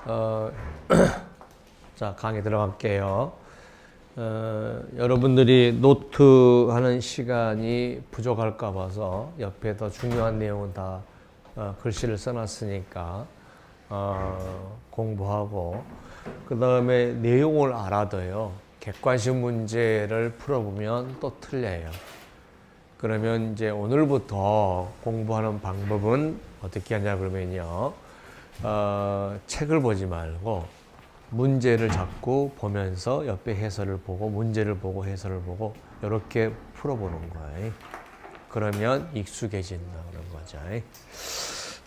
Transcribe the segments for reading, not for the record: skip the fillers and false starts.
어, 자, 강의 들어갈게요. 여러분들이 노트 하는 시간이 부족할까 봐서 옆에 더 중요한 내용은 다 글씨를 써놨으니까 공부하고 그 다음에 내용을 알아둬요. 객관식 문제를 풀어보면 또 틀려요. 그러면 이제 오늘부터 공부하는 방법은 어떻게 하냐 그러면요. 책을 보지 말고 문제를 자꾸 보면서 옆에 해설을 보고 문제를 보고 해설을 보고 이렇게 풀어보는 거예요. 그러면 익숙해진다 그런 거죠.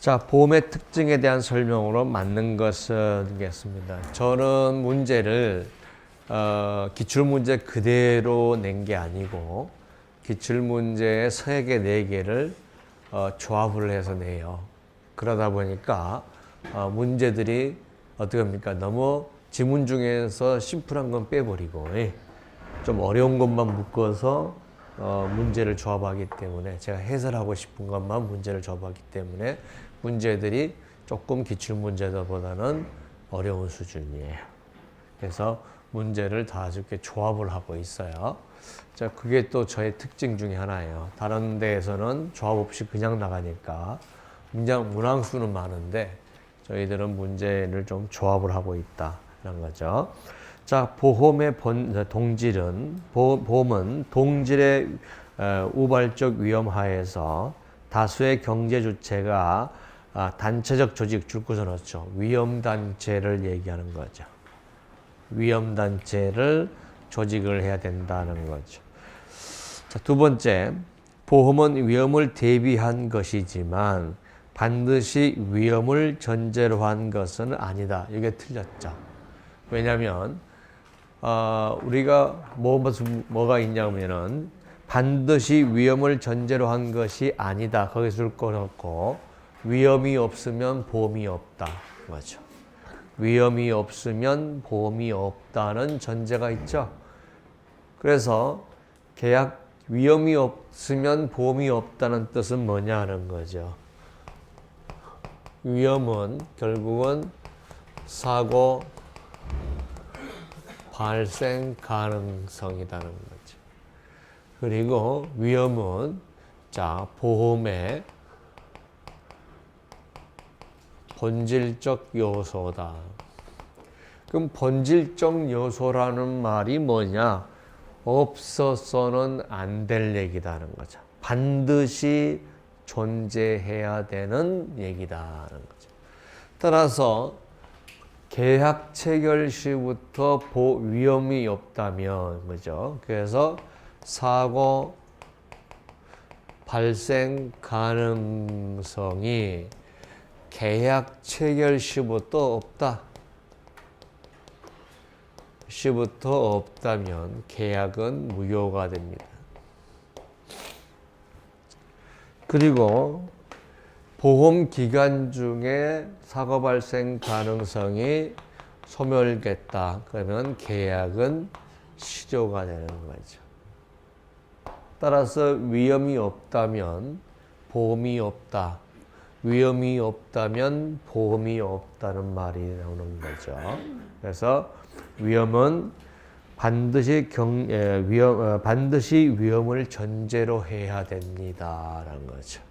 자, 보험의 특징에 대한 설명으로 맞는 것은 겠습니다. 저는 문제를 기출문제 그대로 낸 게 아니고 기출문제의 3개, 4개를 조합을 해서 내요. 그러다 보니까 문제들이 어떻게 합니까? 너무 지문 중에서 심플한 건 빼버리고 좀 어려운 것만 묶어서 문제를 조합하기 때문에 제가 해설하고 싶은 것만 문제를 조합하기 때문에 문제들이 조금 기출문제보다는 어려운 수준이에요. 그래서 문제를 다 이렇게 조합을 하고 있어요. 자, 그게 또 저의 특징 중에 하나예요. 다른 데에서는 조합 없이 그냥 나가니까 문항수는 많은데 저희들은 문제를 좀 조합을 하고 있다. 이런 거죠. 자, 보험의 동질은, 보험은 동질의 우발적 위험 하에서 다수의 경제 주체가 단체적 조직 줄 것은 없죠. 위험단체를 얘기하는 거죠. 위험단체를 조직을 해야 된다는 거죠. 자, 두 번째, 보험은 위험을 대비한 것이지만 반드시 위험을 전제로 한 것은 아니다. 이게 틀렸죠. 왜냐하면 우리가 뭐가 있냐면은 반드시 위험을 전제로 한 것이 아니다. 거기서 줄 거 없고 위험이 없으면 보험이 없다. 맞죠? 위험이 없으면 보험이 없다는 전제가 있죠. 그래서 계약 위험이 없으면 보험이 없다는 뜻은 뭐냐 하는 거죠. 위험은 결국은 사고 발생 가능성이라는 거죠. 그리고 위험은 자, 보험의 본질적 요소다. 그럼 본질적 요소라는 말이 뭐냐? 없어서는 안 될 얘기다는 거죠. 반드시 존재해야 되는 얘기다는 거죠. 따라서 계약 체결 시부터 위험이 없다면, 그죠? 그래서 사고 발생 가능성이 계약 체결 시부터 없다. 시부터 없다면 계약은 무효가 됩니다. 그리고 보험 기간 중에 사고 발생 가능성이 소멸됐다. 그러면 계약은 실효가 되는 거죠. 따라서 위험이 없다면 보험이 없다. 위험이 없다면 보험이 없다는 말이 나오는 거죠. 그래서 위험은 반드시 위험을 전제로 해야 됩니다라는 거죠.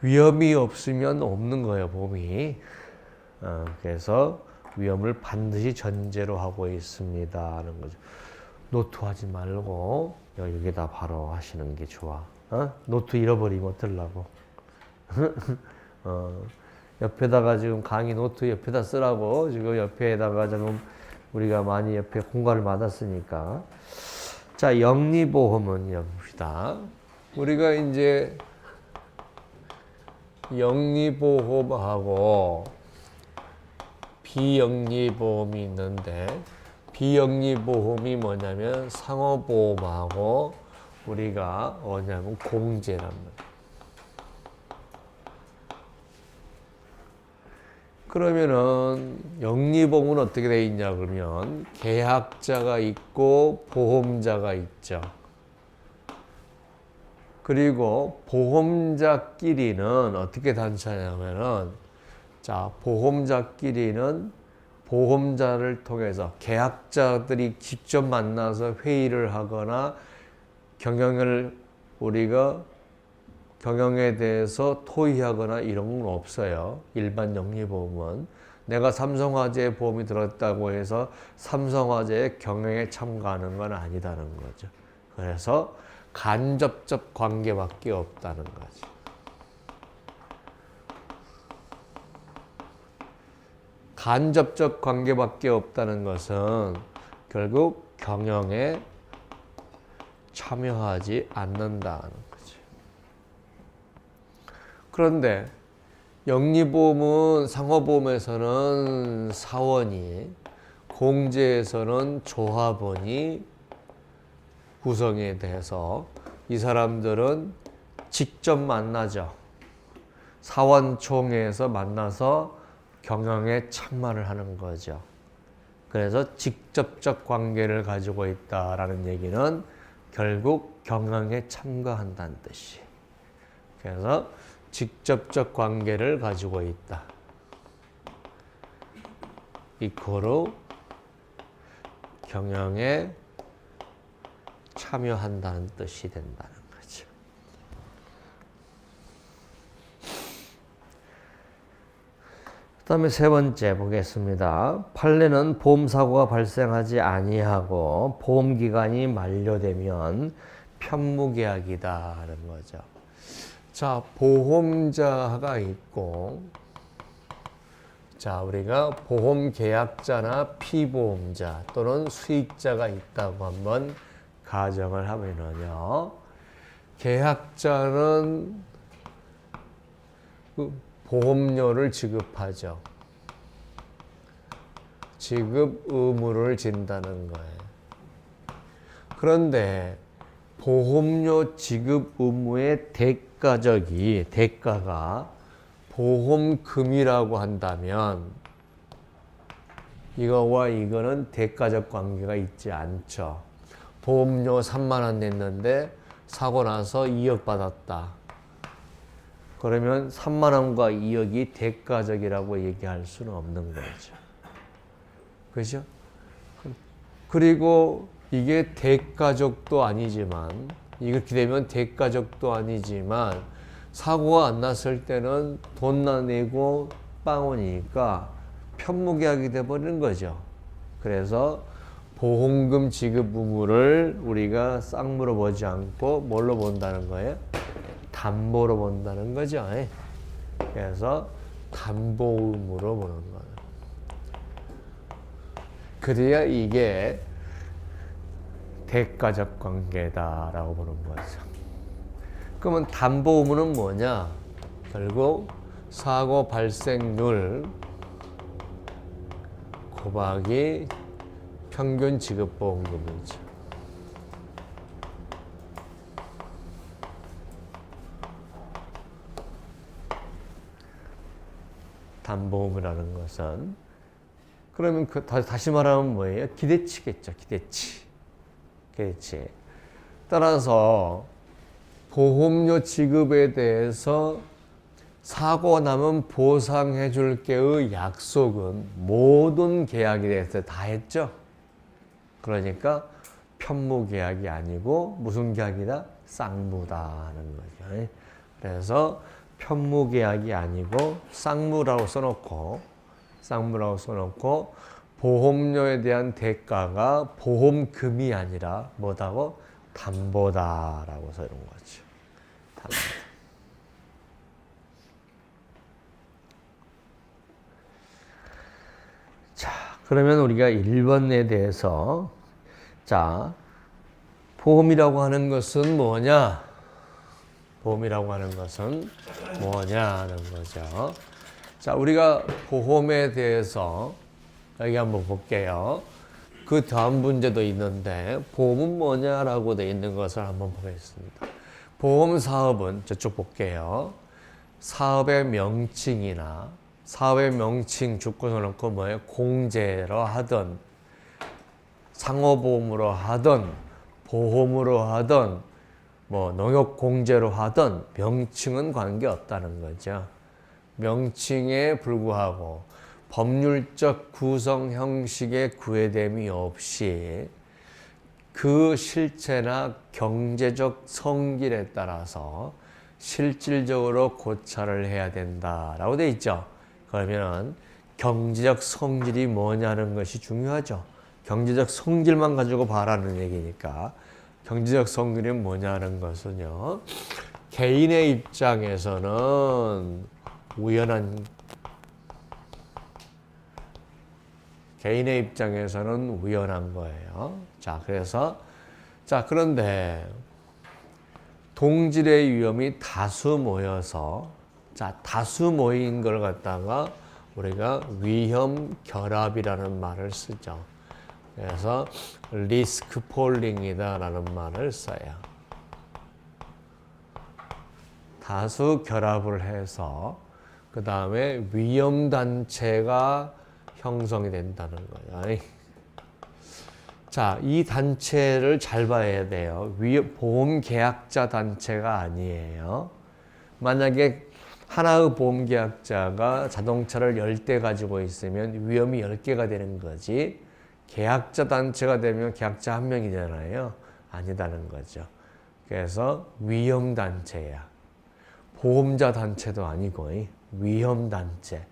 위험이 없으면 없는 거예요, 보험이. 그래서 위험을 반드시 전제로 하고 있습니다라는 거죠. 노트하지 말고 여기다 바로 하시는 게 좋아. 노트 잃어버리면 어떡하려고. 옆에다가 지금 강의 노트 옆에다 쓰라고 지금 옆에다가 지금 우리가 많이 옆에 공간을 받았으니까. 자, 영리보험은 봅시다. 우리가 이제 영리보험하고 비영리보험이 있는데 비영리보험이 뭐냐면 상호보험하고 우리가 뭐냐면 공제란 말이에요. 그러면은 영리보험은 어떻게 되어 있냐 그러면 계약자가 있고 보험자가 있죠. 그리고 보험자끼리는 어떻게 단체냐면은 자, 보험자끼리는 보험자를 통해서 계약자들이 직접 만나서 회의를 하거나 우리가 경영에 대해서 토의하거나 이런 건 없어요. 일반 영리보험은. 내가 삼성화재에 보험이 들었다고 해서 삼성화재의 경영에 참가하는 건 아니다는 거죠. 그래서 간접적 관계밖에 없다는 거죠. 간접적 관계밖에 없다는 것은 결국 경영에 참여하지 않는다는 거죠. 그런데 영리보험은 상호보험에서는 사원이, 공제에서는 조합원이 구성이 돼서 이 사람들은 직접 만나죠. 사원총회에서 만나서 경영에 참여를 하는 거죠. 그래서 직접적 관계를 가지고 있다라는 얘기는 결국 경영에 참가한다는 뜻이에요. 그래서 직접적 관계를 가지고 있다. 이코로 경영에 참여한다는 뜻이 된다는 거죠. 그 다음에 세 번째 보겠습니다. 판례는 보험사고가 발생하지 아니하고 보험기간이 만료되면 편무계약이다 하는 거죠. 자, 보험자가 있고, 자, 우리가 보험계약자나 피보험자 또는 수익자가 있다고 한번 가정을 하면은요, 계약자는 보험료를 지급하죠. 지급 의무를 진다는 거예요. 그런데 보험료 지급 의무의 대가가 보험금이라고 한다면 이거와 이거는 대가적 관계가 있지 않죠. 보험료 3만 원 냈는데 사고 나서 2억 받았다. 그러면 3만 원과 2억이 대가적이라고 얘기할 수는 없는 거죠. 그죠? 그리고 이게 대가족도 아니지만, 이렇게 되면 대가족도 아니지만, 사고가 안 났을 때는 돈 내고 빵원이니까 편무계약이 돼버리는 거죠. 그래서 보험금 지급 의무를 우리가 쌍무로 보지 않고 뭘로 본다는 거예요? 담보로 본다는 거죠. 그래서 담보 의무로 보는 거예요. 그래야 이게 대가적 관계다라고 보는 거죠. 그러면 담보 의무는 뭐냐? 결국 사고 발생률 곱하기 평균 지급 보험금이죠. 담보금이라는 것은, 그러면 다시 말하면 뭐예요? 기대치겠죠. 기대치. 따라서 보험료 지급에 대해서 사고 나면 보상해 줄게의 약속은 모든 계약에 대해서 다 했죠. 그러니까 편무계약이 아니고 무슨 계약이다? 쌍무다 하는 거죠. 그래서 편무계약이 아니고 쌍무라고 써놓고 보험료에 대한 대가가 보험금이 아니라 뭐다고? 담보다라고 써 이런 거죠. 담보. 자, 그러면 우리가 1번에 대해서, 자, 보험이라고 하는 것은 뭐냐? 보험이라고 하는 것은 뭐냐 하는 거죠. 자, 우리가 보험에 대해서 여기 한번 볼게요. 그 다음 문제도 있는데 보험은 뭐냐라고 되어 있는 것을 한번 보겠습니다. 보험 사업은 저쪽 볼게요. 사업의 명칭이나 사업의 명칭 주권을 놓고 뭐예요? 공제로 하든 상호보험으로 하든 보험으로 하든 뭐 농협공제로 하든 명칭은 관계없다는 거죠. 명칭에 불구하고 법률적 구성 형식의 구애됨이 없이 그 실체나 경제적 성질에 따라서 실질적으로 고찰을 해야 된다라고 돼 있죠. 그러면 경제적 성질이 뭐냐는 것이 중요하죠. 경제적 성질만 가지고 봐라는 얘기니까 경제적 성질이 뭐냐는 것은요. 개인의 입장에서는 우연한 거예요. 자, 그래서 그런데 동질의 위험이 다수 모여서 다수 모인 걸 갖다가 우리가 위험 결합이라는 말을 쓰죠. 그래서 리스크 폴링이다라는 말을 써요. 다수 결합을 해서 그 다음에 위험 단체가 형성이 된다는 거예요. 자, 이 단체를 잘 봐야 돼요. 보험 계약자 단체가 아니에요. 만약에 하나의 보험 계약자가 자동차를 10대 가지고 있으면 위험이 10개가 되는 거지. 계약자 단체가 되면 계약자 한 명이잖아요. 아니다는 거죠. 그래서 위험 단체야. 보험자 단체도 아니고 위험 단체.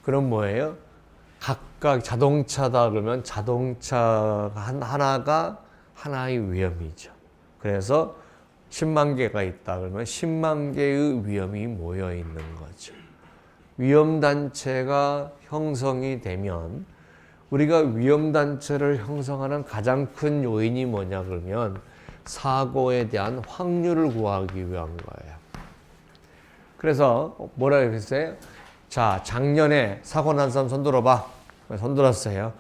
그럼 뭐예요? 각각 자동차다 그러면 자동차 하나가 하나의 위험이죠. 그래서 10만 개가 있다 그러면 10만 개의 위험이 모여 있는 거죠. 위험 단체가 형성이 되면 우리가 위험 단체를 형성하는 가장 큰 요인이 뭐냐 그러면 사고에 대한 확률을 구하기 위한 거예요. 그래서 뭐라고 했어요? 자, 작년에 사고 난 사람 손 들어봐. 손 들었어요.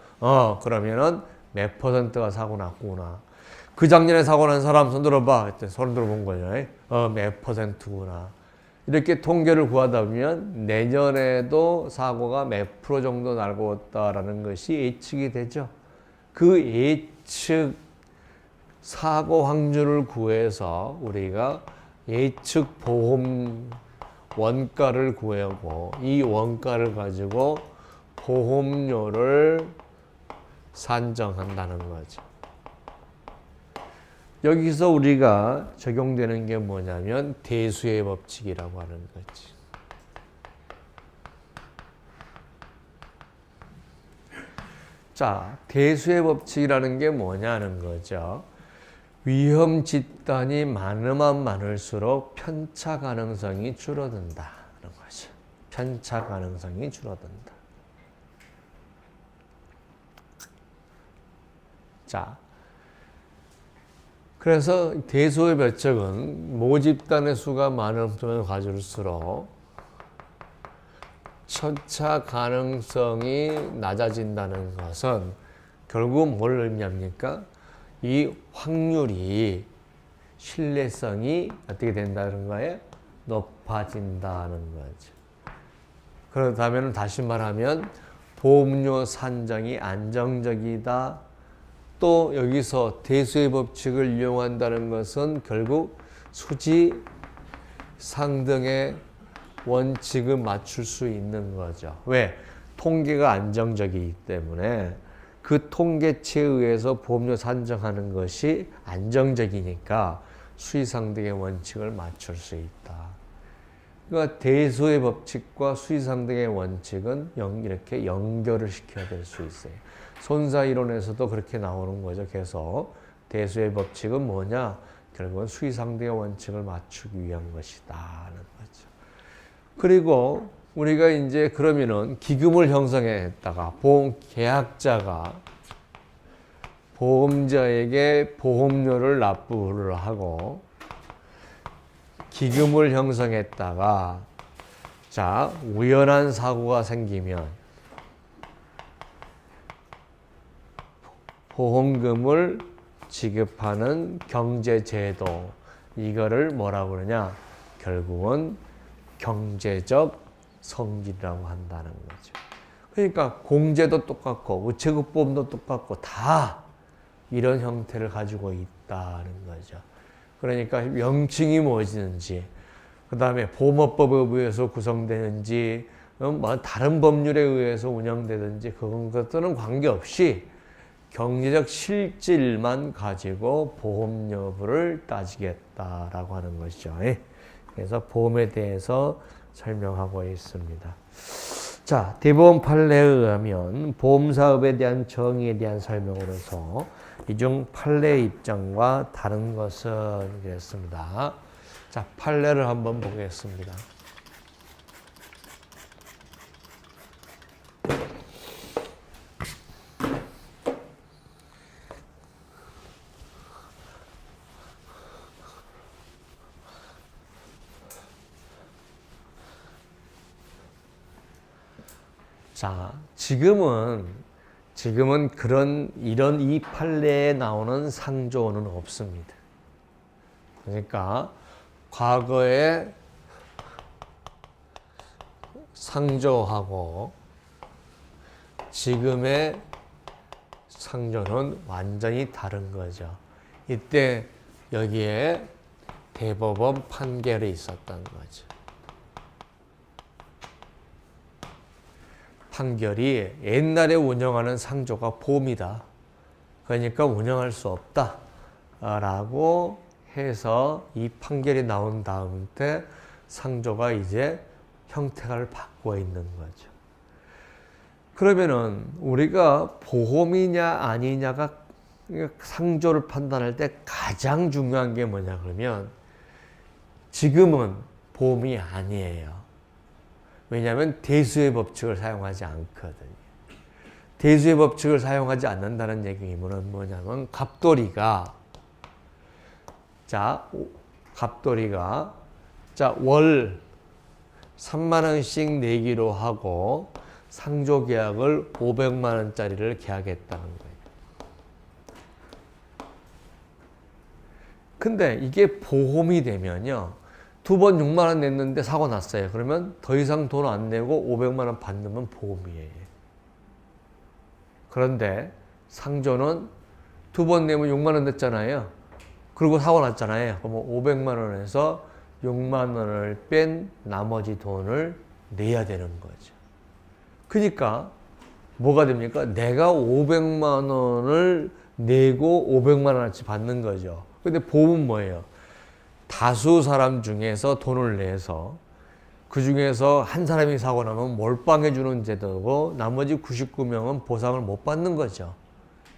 그러면은 몇 퍼센트가 사고 났구나. 그 작년에 사고 난 사람 손 들어봐. 그때 손 들어본 거죠. 몇 퍼센트구나. 이렇게 통계를 구하다 보면 내년에도 사고가 몇 프로 정도 날 것 같다라는 것이 예측이 되죠. 그 예측 사고 확률을 구해서 우리가 예측 보험 원가를 구하고 이 원가를 가지고 보험료를 산정한다는 거죠. 여기서 우리가 적용되는 게 뭐냐면 대수의 법칙이라고 하는 거지. 자, 대수의 법칙이라는 게 뭐냐는 거죠. 위험 집단이 많으면 많을수록 편차 가능성이 줄어든다는 거죠. 편차 가능성이 줄어든다. 자, 그래서 대수의 법칙은 모집단의 수가 많으면 가질수록 편차 가능성이 낮아진다는 것은 결국 뭘 의미합니까? 이 확률이 신뢰성이 어떻게 된다는 거예요? 높아진다는 거죠. 그렇다면 다시 말하면 보험료 산정이 안정적이다. 또 여기서 대수의 법칙을 이용한다는 것은 결국 수지 상등의 원칙을 맞출 수 있는 거죠. 왜? 통계가 안정적이기 때문에 그 통계치에 의해서 보험료 산정하는 것이 안정적이니까 수의상등의 원칙을 맞출 수 있다. 그러니까 대수의 법칙과 수의상등의 원칙은 이렇게 연결을 시켜야 될 수 있어요. 손사이론에서도 그렇게 나오는 거죠. 계속 대수의 법칙은 뭐냐? 결국은 수의상등의 원칙을 맞추기 위한 것이다는 거죠. 그리고 우리가 이제 그러면은 기금을 형성했다가 보험 계약자가 보험자에게 보험료를 납부를 하고 기금을 형성했다가 자, 우연한 사고가 생기면 보험금을 지급하는 경제제도 이거를 뭐라고 그러냐? 결국은 경제적 성질이라고 한다는 거죠. 그러니까 공제도 똑같고 우체국보험도 똑같고 다 이런 형태를 가지고 있다는 거죠. 그러니까 명칭이 뭐든지 그 다음에 보험업법에 의해서 구성되는지, 뭐 다른 법률에 의해서 운영되든지 그런 것들은 관계없이 경제적 실질만 가지고 보험 여부를 따지겠다라고 하는 것이죠. 그래서 보험에 대해서 설명하고 있습니다. 자, 대법원 판례에 의하면 보험사업에 대한 정의에 대한 설명으로서 이중 판례 입장과 다른 것은 이랬습니다. 자, 판례를 한번 보겠습니다. 자, 지금은 이런 이 판례에 나오는 상조는 없습니다. 그러니까 과거에 상조하고 지금의 상조는 완전히 다른 거죠. 이때 여기에 대법원 판결이 있었던 거죠. 판결이 옛날에 운영하는 상조가 보험이다. 그러니까 운영할 수 없다. 라고 해서 이 판결이 나온 다음 때 상조가 이제 형태를 바꾸어 있는 거죠. 그러면은 우리가 보험이냐 아니냐가 상조를 판단할 때 가장 중요한 게 뭐냐 그러면 지금은 보험이 아니에요. 왜냐하면 대수의 법칙을 사용하지 않거든요. 대수의 법칙을 사용하지 않는다는 얘기는 뭐냐면 갑돌이가 월 3만 원씩 내기로 하고 상조 계약을 500만 원짜리를 계약했다는 거예요. 근데 이게 보험이 되면요. 2번 6만 원 냈는데 사고 났어요. 그러면 더 이상 돈 안 내고 500만 원 받는 보험이에요. 그런데 상조는 2번 내면 6만 원 냈잖아요. 그리고 사고 났잖아요. 그럼 500만 원에서 6만 원을 뺀 나머지 돈을 내야 되는 거죠. 그러니까 뭐가 됩니까? 내가 500만 원을 내고 500만 원어치 받는 거죠. 근데 보험은 뭐예요? 다수 사람 중에서 돈을 내서 그 중에서 한 사람이 사고 나면 몰빵해 주는 제도고 나머지 99명은 보상을 못 받는 거죠.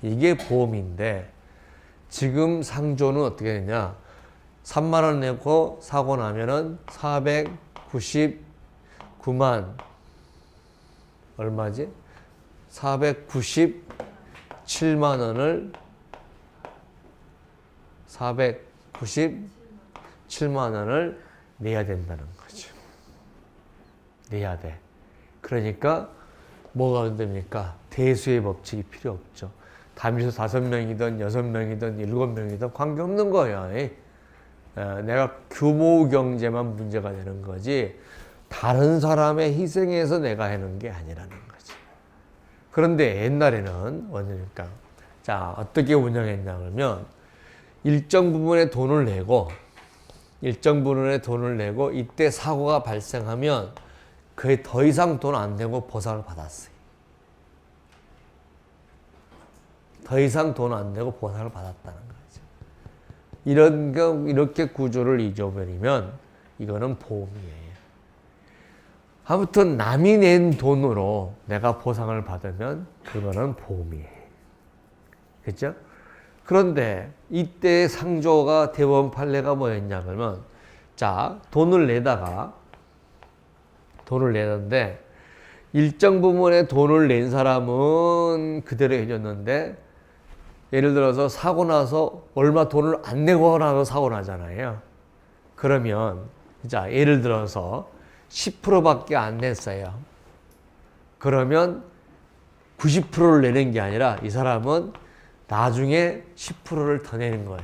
이게 보험인데 지금 상조는 어떻게 되냐? 3만 원 내고 사고 나면은 499만 얼마지? 497만 원을 497만 원을 내야 된다는 거죠. 내야 돼. 그러니까 뭐가 됩니까? 대수의 법칙이 필요 없죠. 담임수 5명이든 6명이든 7명이든 관계없는 거예요. 내가 규모 경제만 문제가 되는 거지 다른 사람의 희생에서 내가 하는 게 아니라는 거지. 그런데 옛날에는 뭐냐니까 자 어떻게 운영했냐 그러면 일정 부분의 돈을 내고 이때 사고가 발생하면 그게 더 이상 돈 안 내고 보상을 받았어요. 더 이상 돈 안 내고 보상을 받았다는 거죠. 이렇게 구조를 잊어버리면 이거는 보험이에요. 아무튼 남이 낸 돈으로 내가 보상을 받으면 그거는 보험이에요. 그렇죠? 그런데 이때 상조가 대법원 판례가 뭐였냐 그러면 자 돈을 내는데 일정 부분의 돈을 낸 사람은 그대로 해줬는데 예를 들어서 사고 나서 얼마 돈을 안 내고 나서 사고 나잖아요. 그러면 자 예를 들어서 10%밖에 안 냈어요. 그러면 90%를 내는 게 아니라 이 사람은 나중에 10%를 더 내는 거예요.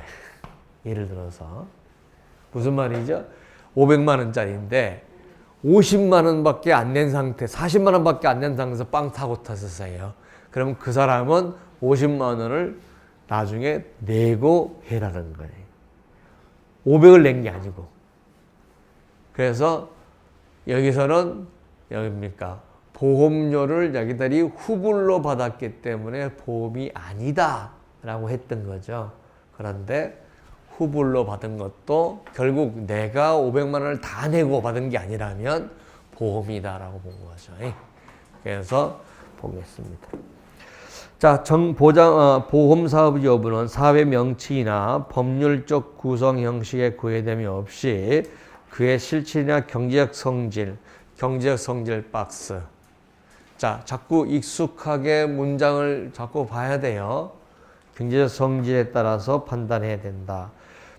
예를 들어서 무슨 말이죠? 500만 원짜리인데 50만 원밖에 안 낸 상태, 40만 원밖에 안 낸 상태에서 빵 사고 탔었어요. 그러면 그 사람은 50만 원을 나중에 내고 해라는 거예요. 500을 낸 게 아니고 그래서 여기서는 여기입니까? 보험료를 자기들이 후불로 받았기 때문에 보험이 아니다 라고 했던 거죠. 그런데 후불로 받은 것도 결국 내가 500만 원을 다 내고 받은 게 아니라면 보험이다 라고 본 거죠. 그래서 보겠습니다. 자, 보험사업 여부는 사회 명칭이나 법률적 구성 형식에 구애됨이 없이 그의 실질이나 경제적 성질 박스. 자, 자꾸 익숙하게 문장을 자꾸 봐야 돼요. 경제적 성질에 따라서 판단해야 된다.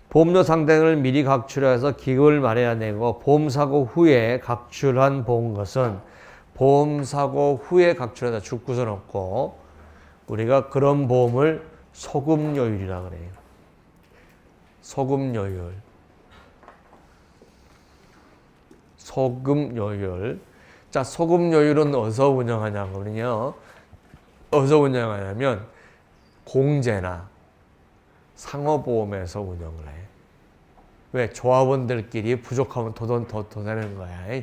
보험료 상당을 미리 각출해서 기금을 마련해내고 보험사고 후에 각출한 보험것은 보험사고 후에 각출해서 죽고선 없고 우리가 그런 보험을 소급요율이라 그래요. 소급요율. 소급요율. 자, 소급요율은 어디서 운영하냐면요. 어디서 운영하냐면 공제나 상호보험에서 운영을 해. 왜? 조합원들끼리 부족하면 더 내는 거야.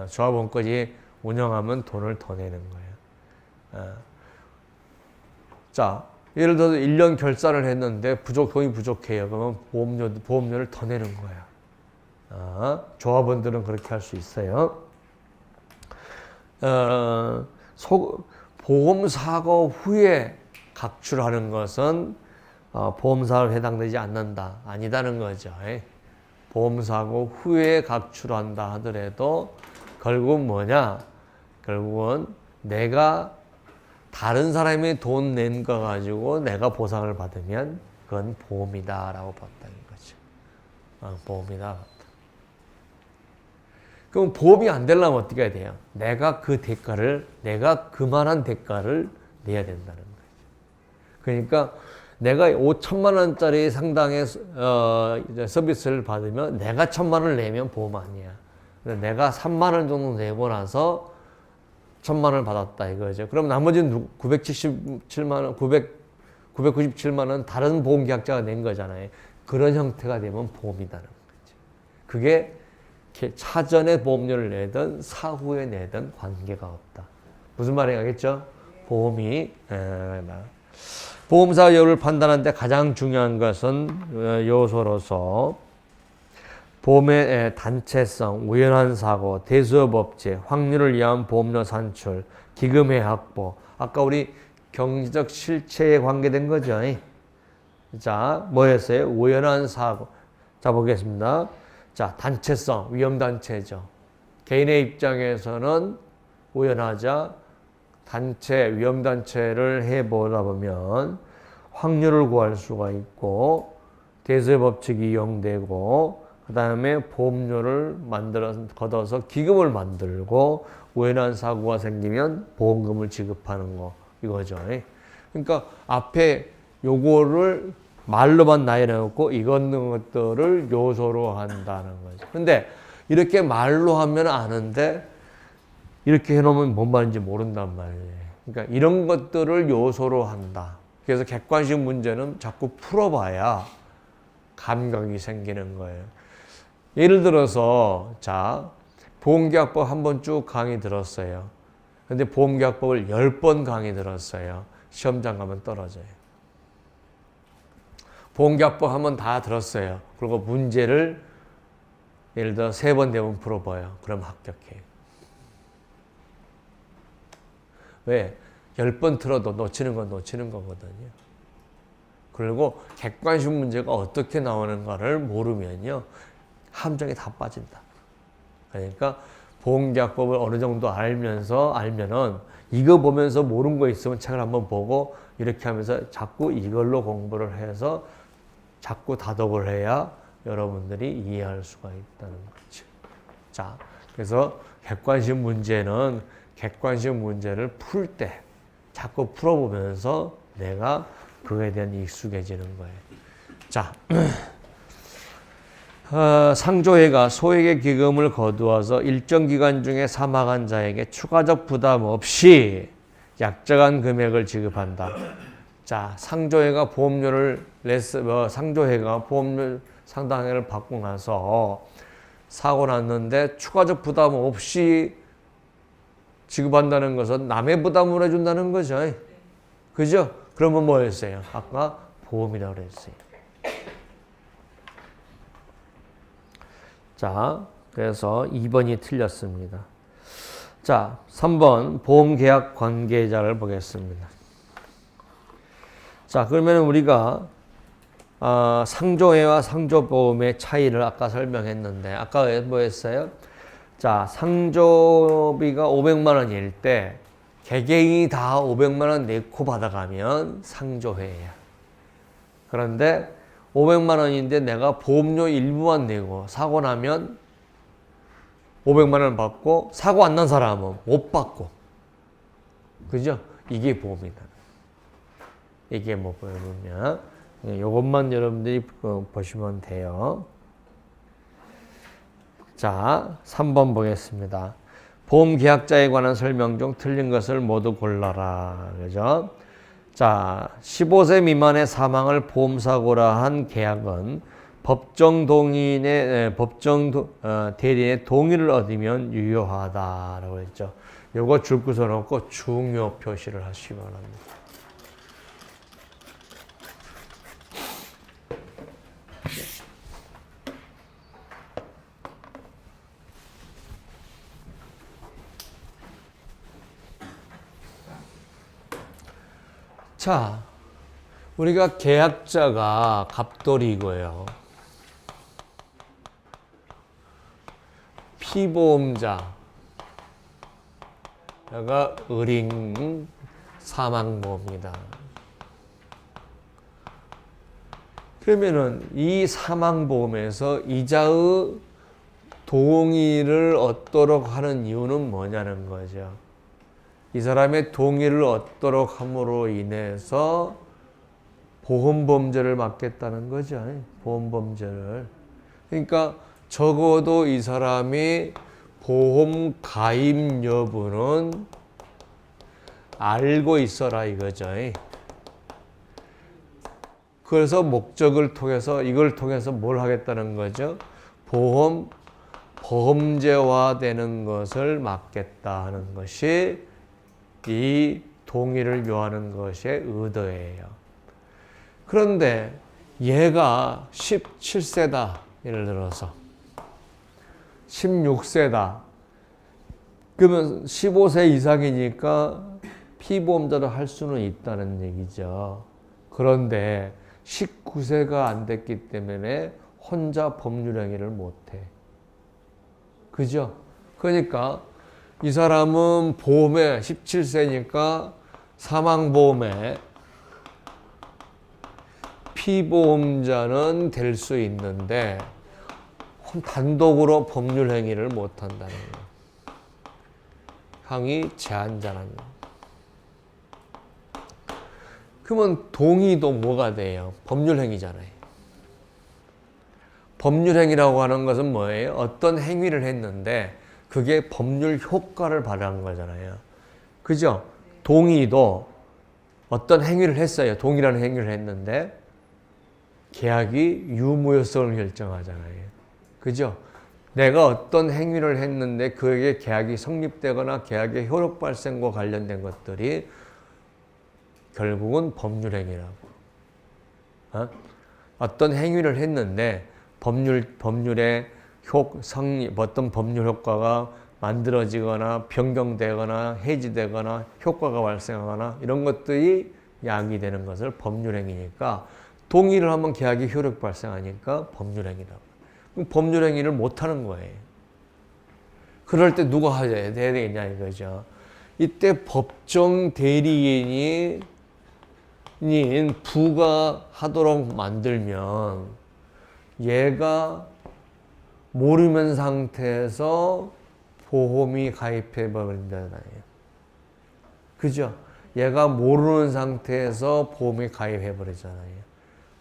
조합원까지 운영하면 돈을 더 내는 거야. 자, 예를 들어서 1년 결산을 했는데 돈이 부족해요. 그러면 보험료를 더 내는 거야. 조합원들은 그렇게 할 수 있어요. 보험사고 후에 각출하는 것은 보험사고에 해당되지 않는다. 아니다는 거죠. 보험사고 후에 각출한다 하더라도 결국은 뭐냐? 결국은 내가 다른 사람이 돈 낸 거 가지고 내가 보상을 받으면 그건 보험이다라고 봤다는 거죠. 보험이다. 그럼 보험이 안 되려면 어떻게 해야 돼요? 내가 그만한 대가를 내야 된다는 거죠. 그러니까 내가 5천만 원짜리 상당의 서비스를 받으면 내가 1,000만 원을 내면 보험 아니야. 내가 3만 원 정도 내고 나서 1,000만 원을 받았다 이거죠. 그럼 나머지는 997만 원 다른 보험계약자가 낸 거잖아요. 그런 형태가 되면 보험이다는 거죠. 그게 사전에 보험료를 내든 사후에 내든 관계가 없다. 무슨 말인지 알겠죠? 보험사 여부를 판단하는데 가장 중요한 것은 요소로서 보험의 단체성, 우연한 사고, 대수업 업체, 확률을 위한 보험료 산출, 기금의 확보. 아까 우리 경제적 실체에 관계된 거죠. 자, 뭐였어요? 우연한 사고. 자, 보겠습니다. 자, 단체성, 위험단체죠. 개인의 입장에서는 우연하자 단체, 위험단체를 해보다 보면 확률을 구할 수가 있고 대수의 법칙이 이용되고 그 다음에 보험료를 걷어서 기금을 만들고 우연한 사고가 생기면 보험금을 지급하는 거 이거죠. 그러니까 앞에 요거를 말로만 나열해놓고 이건 것들을 요소로 한다는 거죠. 근데 이렇게 말로 하면 아는데 이렇게 해놓으면 뭔 말인지 모른단 말이에요. 그러니까 이런 것들을 요소로 한다. 그래서 객관식 문제는 자꾸 풀어봐야 감각이 생기는 거예요. 예를 들어서 자 보험계약법 한번 쭉 강의 들었어요. 근데 보험계약법을 10번 강의 들었어요. 시험장 가면 떨어져요. 보험계약법 한번 다 들었어요. 그리고 문제를 예를 들어 3번, 4번 풀어봐요. 그럼 합격해요. 왜? 10번 틀어도 놓치는 건 놓치는 거거든요. 그리고 객관식 문제가 어떻게 나오는가를 모르면요. 함정에 다 빠진다. 그러니까 보험계약법을 어느 정도 알면은 이거 보면서 모르는 거 있으면 책을 한번 보고 이렇게 하면서 자꾸 이걸로 공부를 해서 자꾸 다독을 해야 여러분들이 이해할 수가 있다는 거죠. 자, 그래서 객관식 문제를 풀 때 자꾸 풀어보면서 내가 그거에 대한 익숙해지는 거예요. 자, 상조회가 소액의 기금을 거두어서 일정 기간 중에 사망한 자에게 추가적 부담 없이 약정한 금액을 지급한다. 자, 상조회가 보험료 상당액을 받고 나서 사고 났는데 추가적 부담 없이 지급한다는 것은 남의 부담을 해준다는 거죠. 그죠? 그러면 뭐였어요? 아까 보험이라고 그랬어요. 자, 그래서 2번이 틀렸습니다. 자, 3번 보험계약 관계자를 보겠습니다. 자, 그러면 우리가 상조회와 상조보험의 차이를 아까 설명했는데 아까 뭐 했어요? 자, 상조비가 500만 원일 때 개개인이 다 500만 원 내고 받아가면 상조회야. 그런데 500만 원인데 내가 보험료 일부만 내고 사고 나면 500만 원 받고 사고 안 난 사람은 못 받고. 그죠? 이게 보험이다. 이게 뭐 보험이냐? 이것만 여러분들이 보시면 돼요. 자, 3번 보겠습니다. 보험 계약자에 관한 설명 중 틀린 것을 모두 골라라. 그죠? 자, 15세 미만의 사망을 보험사고라 한 계약은 법정 대리인의 동의를 얻으면 유효하다라고 했죠. 요거 줄 구서 놓고 중요 표시를 하시기 바랍니다. 자, 우리가 계약자가 갑돌이고요. 피보험자가 의린 사망보험이다. 그러면은 이 사망보험에서 이자의 동의를 얻도록 하는 이유는 뭐냐는 거죠. 이 사람의 동의를 얻도록 함으로 인해서 보험범죄를 막겠다는 거죠. 보험범죄를. 그러니까 적어도 이 사람이 보험 가입 여부는 알고 있어라 이거죠. 그래서 목적을 통해서 이걸 통해서 뭘 하겠다는 거죠? 범죄화되는 것을 막겠다 하는 것이 이 동의를 요하는 것의 의도예요. 그런데 얘가 17세다. 예를 들어서 16세다. 그러면 15세 이상이니까 피보험자로 할 수는 있다는 얘기죠. 그런데 19세가 안 됐기 때문에 혼자 법률행위를 못해. 그죠? 그러니까 이 사람은 보험에 17세니까 사망보험에 피보험자는 될 수 있는데 단독으로 법률행위를 못한다는 거예요. 항의 제한자라는 거예요. 그러면 동의도 뭐가 돼요? 법률행위잖아요. 법률행위라고 하는 것은 뭐예요? 어떤 행위를 했는데 그게 법률 효과를 발휘한 거잖아요. 그죠? 동의도 어떤 행위를 했어요. 동의라는 행위를 했는데 계약이 유무효성을 결정하잖아요. 그죠? 내가 어떤 행위를 했는데 그에게 계약이 성립되거나 계약의 효력 발생과 관련된 것들이 결국은 법률행위라고. 어떤 행위를 했는데 법률의 성립, 어떤 법률 효과가 만들어지거나 변경되거나 해지되거나 효과가 발생하거나 이런 것들이 야기되는 것을 법률행위니까 동의를 하면 계약이 효력 발생하니까 법률행위라고. 그럼 법률행위를 못하는 거예요. 그럴 때 누가 해야 되겠냐 이거죠. 이때 법정 대리인이 부과하도록 만들면 얘가 모르는 상태에서 보험이 가입해 버린다잖아요. 그죠? 얘가 모르는 상태에서 보험이 가입해 버리잖아요.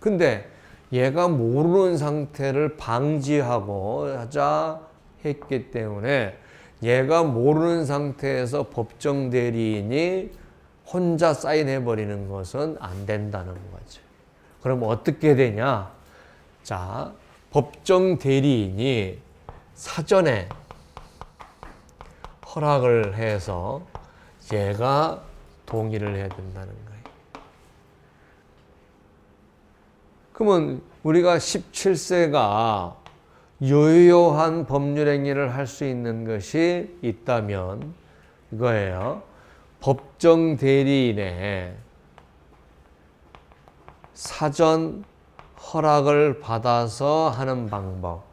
근데 얘가 모르는 상태를 방지하고 하자 했기 때문에 얘가 모르는 상태에서 법정 대리인이 혼자 사인해 버리는 것은 안 된다는 거죠. 그럼 어떻게 되냐? 자, 법정 대리인이 사전에 허락을 해서 얘가 동의를 해야 된다는 거예요. 그러면 우리가 17세가 유효한 법률 행위를 할 수 있는 것이 있다면 이거예요. 법정 대리인의 사전 허락을 받아서 하는 방법.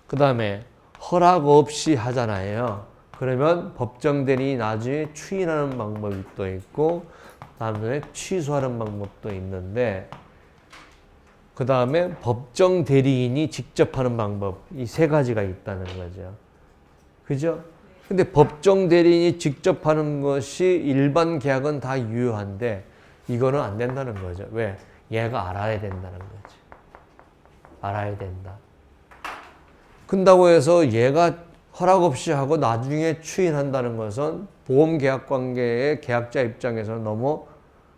그 다음에 허락 없이 하잖아요. 그러면 법정 대리인이 나중에 추인하는 방법이 또 있고, 그 다음에 취소하는 방법도 있는데, 그 다음에 법정 대리인이 직접 하는 방법, 이 세 가지가 있다는 거죠. 그죠? 근데 법정 대리인이 직접 하는 것이 일반 계약은 다 유효한데, 이거는 안 된다는 거죠. 왜? 얘가 알아야 된다는 거지. 알아야 된다. 근다고 해서 얘가 허락 없이 하고 나중에 추인한다는 것은 보험계약 관계의 계약자 입장에서는 너무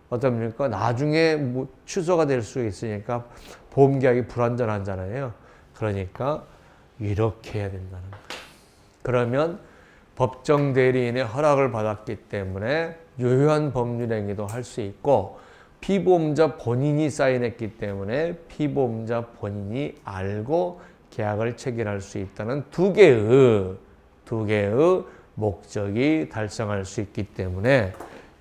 어떻습니까? 나중에 뭐 취소가 될 수 있으니까 보험계약이 불완전하잖아요. 그러니까 이렇게 해야 된다는 거예요. 그러면 법정 대리인의 허락을 받았기 때문에 유효한 법률 행위도 할 수 있고, 피보험자 본인이 사인했기 때문에 피보험자 본인이 알고 계약을 체결할 수 있다는 두 개의 목적이 달성할 수 있기 때문에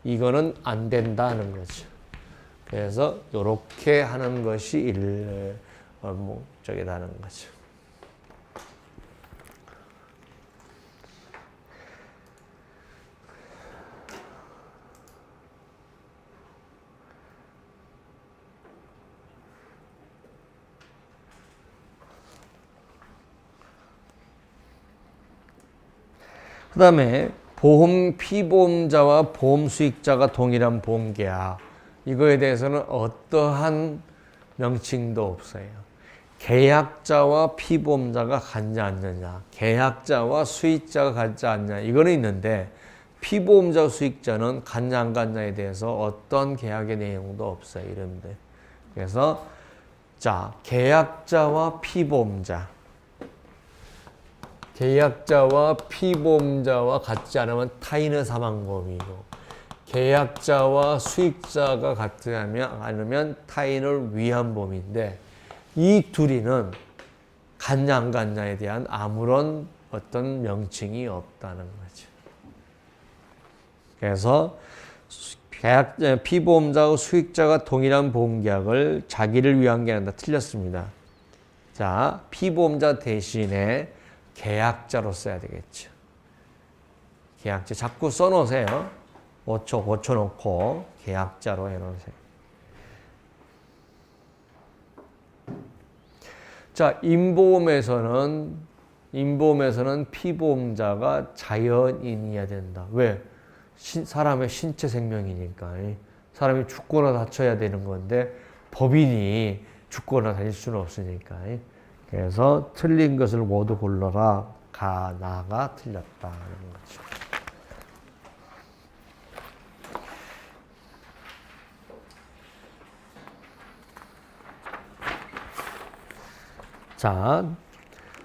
이거는 안 된다는 거죠. 그래서 이렇게 하는 것이 목적이라는 거죠. 그 다음에 피보험자와 보험 수익자가 동일한 보험계약. 이거에 대해서는 어떠한 명칭도 없어요. 계약자와 피보험자가 같냐 안 같냐, 계약자와 수익자가 같지 않냐, 이거는 있는데 피보험자 수익자는 같냐 안 같냐에 대해서 어떤 계약의 내용도 없어요. 이런데. 그래서 자, 계약자와 피보험자. 계약자와 피보험자와 같지 않으면 타인의 사망보험이고, 계약자와 수익자가 같지 않으면 타인을 위한 보험인데, 이 둘이는 같냐 안 같냐에 대한 아무런 어떤 명칭이 없다는 거죠. 그래서 피보험자와 수익자가 동일한 보험계약을 자기를 위한 게 아니라 틀렸습니다. 자, 피보험자 대신에 계약자로 써야 되겠죠. 계약자 자꾸 써놓으세요. 5초 놓고 계약자로 해놓으세요. 자, 인보험에서는 피보험자가 자연인이어야 된다. 왜? 사람의 신체 생명이니까. 사람이 죽거나 다쳐야 되는 건데 법인이 죽거나 다닐 수는 없으니까. 그래서 틀린 것을 모두 골라라. 나가 틀렸다는 거죠. 자,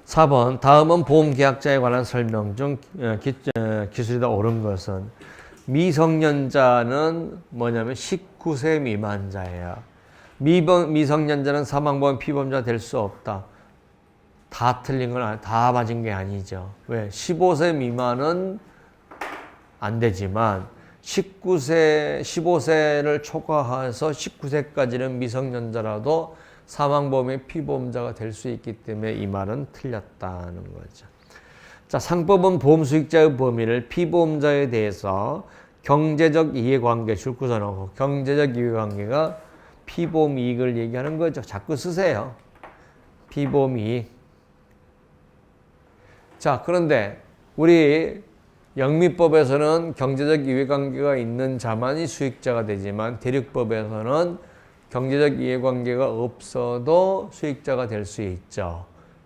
4번. 다음은 보험계약자에 관한 설명 중 기술이 더 옳은 것은, 미성년자는 뭐냐면 19세 미만자예요. 미성년자는 사망보험 피보험자 될 수 없다. 다 틀린 건 다 맞은 게 아니죠. 왜? 15세 미만은 안 되지만 15세를 초과해서 19세까지는 미성년자라도 사망보험의 피보험자가 될 수 있기 때문에 이 말은 틀렸다는 거죠. 자, 상법은 보험 수익자의 범위를 피보험자에 대해서 경제적 이해관계 줄 구성하고, 경제적 이해관계가 피보험 이익을 얘기하는 거죠. 자꾸 쓰세요. 피보험 이익. 자, 그런데 우리 영미법에서는 경제적 이해관계가 있는 자만이 수익자가 되지만, 대륙법에서는 경제적 이해관계가 없어도 수익자가 될 수 있죠.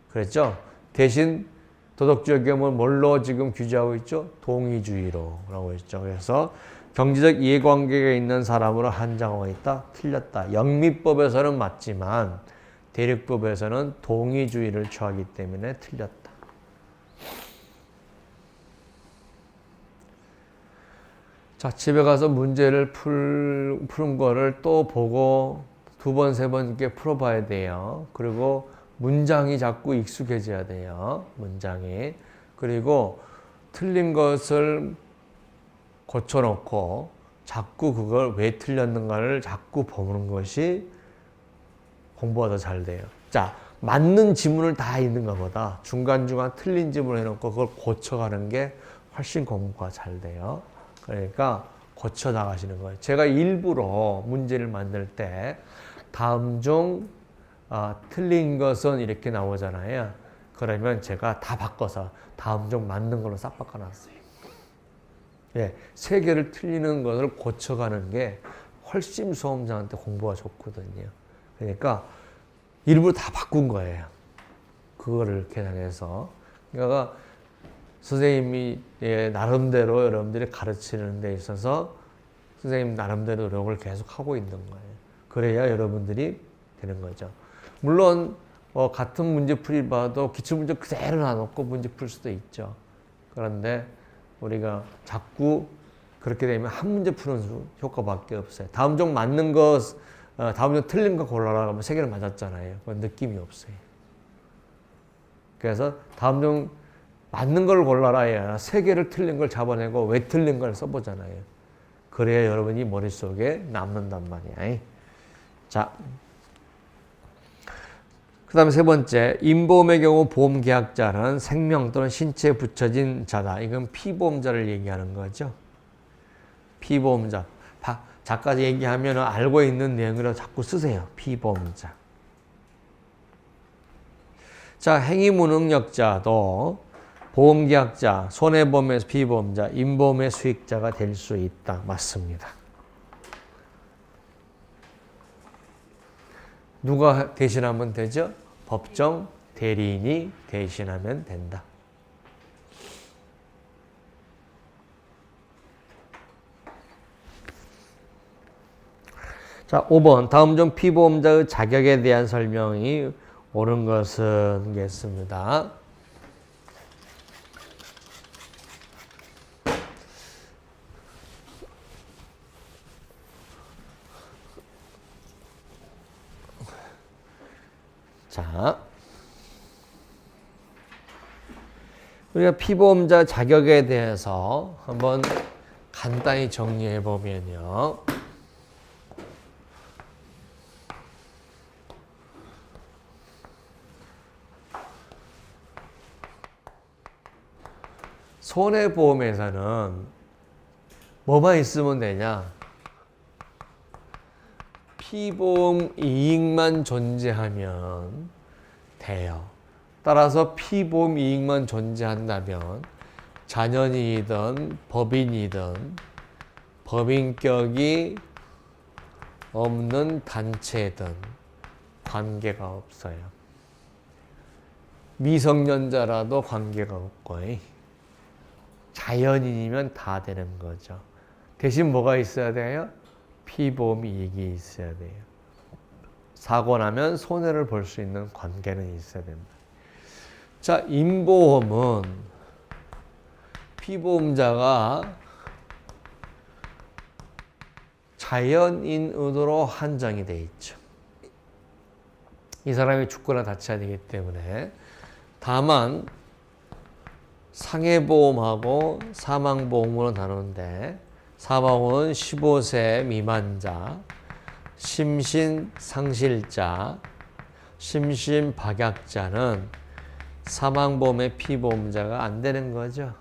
그랬죠? 대신 도덕적 위험을 뭘로 지금 규제하고 있죠? 동의주의로 라고 했죠. 그래서 경제적 이해관계가 있는 사람으로 한정하고 있다? 틀렸다. 영미법에서는 맞지만 대륙법에서는 동의주의를 취하기 때문에 틀렸다. 자, 집에 가서 문제를 푸는 거를 또 보고 두 번, 세 번 이렇게 풀어봐야 돼요. 그리고 문장이 자꾸 익숙해져야 돼요. 문장이. 그리고 틀린 것을 고쳐놓고 자꾸 그걸 왜 틀렸는가를 자꾸 보는 것이 공부가 더 잘 돼요. 자, 맞는 지문을 다 있는 것보다 중간중간 틀린 지문을 해놓고 그걸 고쳐가는 게 훨씬 공부가 잘 돼요. 그러니까 고쳐 나가시는 거예요. 제가 일부러 문제를 만들 때 다음 중 틀린 것은 이렇게 나오잖아요. 그러면 제가 다 바꿔서 다음 중 맞는 걸로 싹 바꿔놨어요. 예, 세 개를 틀리는 것을 고쳐가는 게 훨씬 수험자한테 공부가 좋거든요. 그러니까 일부러 다 바꾼 거예요. 그거를 계산해서. 그러니까 선생님이 나름대로 여러분들이 가르치는 데 있어서 선생님 나름대로 노력을 계속 하고 있는 거예요. 그래야 여러분들이 되는 거죠. 물론 같은 문제풀이 봐도 기출문제 그대로 놔놓고 문제 풀 수도 있죠. 그런데 우리가 자꾸 그렇게 되면 한 문제 푸는 효과밖에 없어요. 다음 중 맞는 것, 다음 중 틀린 거 골라라 하면 세 개를 맞았잖아요. 그건 느낌이 없어요. 그래서 다음 중 맞는 걸 골라라 해야 세 개를 틀린 걸 잡아내고 왜 틀린 걸 써보잖아요. 그래야 여러분이 머릿속에 남는단 말이야. 자, 그 다음에 세 번째, 임보험의 경우 보험계약자는 생명 또는 신체에 붙여진 자다. 이건 피보험자를 얘기하는 거죠. 피보험자. 작가 얘기하면 알고 있는 내용으로 자꾸 쓰세요. 피보험자. 자, 행위무능력자도 보험계약자, 손해보험의 피보험자, 임보험의 수익자가 될 수 있다. 맞습니다. 누가 대신하면 되죠? 법정 대리인이 대신하면 된다. 자, 5번. 다음 중 피보험자의 자격에 대한 설명이 옳은 것은 겠습니다. 자, 우리가 피보험자 자격에 대해서 한번 간단히 정리해 보면요. 손해보험에서는 뭐만 있으면 되냐? 피보험 이익만 존재하면 돼요. 따라서 피보험 이익만 존재한다면 자연인이든 법인이든 법인격이 없는 단체든 관계가 없어요. 미성년자라도 관계가 없고 자연인이면 다 되는 거죠. 대신 뭐가 있어야 돼요? 피보험 이익이 있어야 돼요. 사고 나면 손해를 볼 수 있는 관계는 있어야 됩니다. 자, 임보험은 피보험자가 자연인으로 한정이 되어 있죠. 이 사람이 죽거나 다쳐야 되기 때문에. 다만 상해보험하고 사망보험으로 나누는데 사망은 15세 미만자, 심신상실자, 심신박약자는 사망보험의 피보험자가 안 되는 거죠.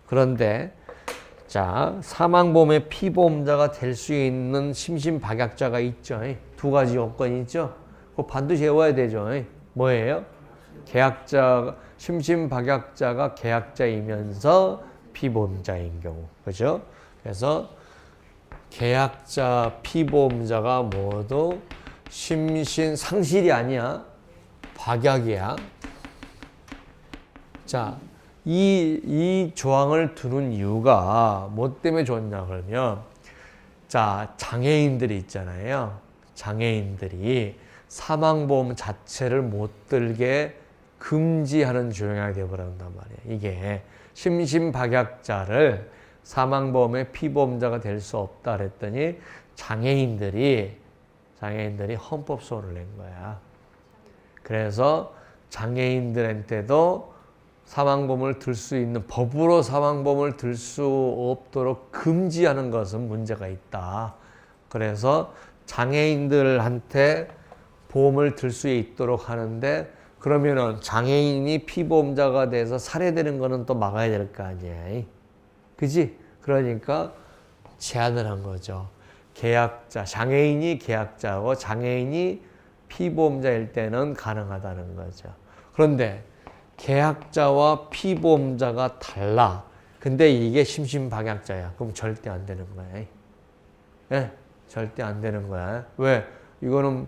그런데 자, 사망보험의 피보험자가 될 수 있는 심신박약자가 있죠. 두 가지 요건이 있죠. 그거 반드시 외워야 되죠. 뭐예요? 계약자, 심신박약자가 계약자이면서 피보험자인 경우. 그죠? 그래서 계약자, 피보험자가 모두 심신상실이 아니야. 박약이야. 자, 이 조항을 두는 이유가 뭐 때문에 좋냐 그러면, 자, 장애인들이 있잖아요. 장애인들이 사망보험 자체를 못 들게 금지하는 조항이 되어버린단 말이에요. 이게 심신박약자를 사망보험의 피보험자가 될 수 없다 그랬더니 장애인들이 헌법소원을 낸 거야. 그래서 장애인들한테도 사망보험을 들 수 있는, 법으로 사망보험을 들 수 없도록 금지하는 것은 문제가 있다. 그래서 장애인들한테 보험을 들 수 있도록 하는데, 그러면은 장애인이 피보험자가 돼서 살해되는 거는 또 막아야 될 거 아니야. 그지? 그러니까 제한을 한 거죠. 계약자, 장애인이 계약자고 장애인이 피보험자일 때는 가능하다는 거죠. 그런데 계약자와 피보험자가 달라. 근데 이게 심신박약자야. 그럼 절대 안 되는 거야. 네? 절대 안 되는 거야. 왜? 이거는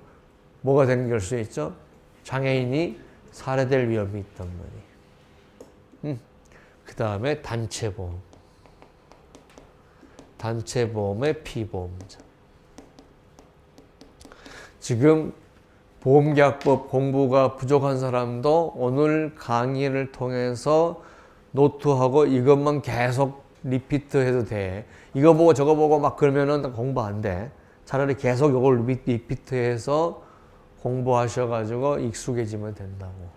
뭐가 생길 수 있죠? 장애인이 살해될 위험이 있단 말이에요. 그 다음에 단체보험. 단체보험의 피보험자. 지금 보험계약법 공부가 부족한 사람도 오늘 강의를 통해서 노트하고 이것만 계속 리피트 해도 돼. 이거 보고 저거 보고 막 그러면은 공부 안 돼. 차라리 계속 이걸 리피트해서 공부하셔가지고 익숙해지면 된다고.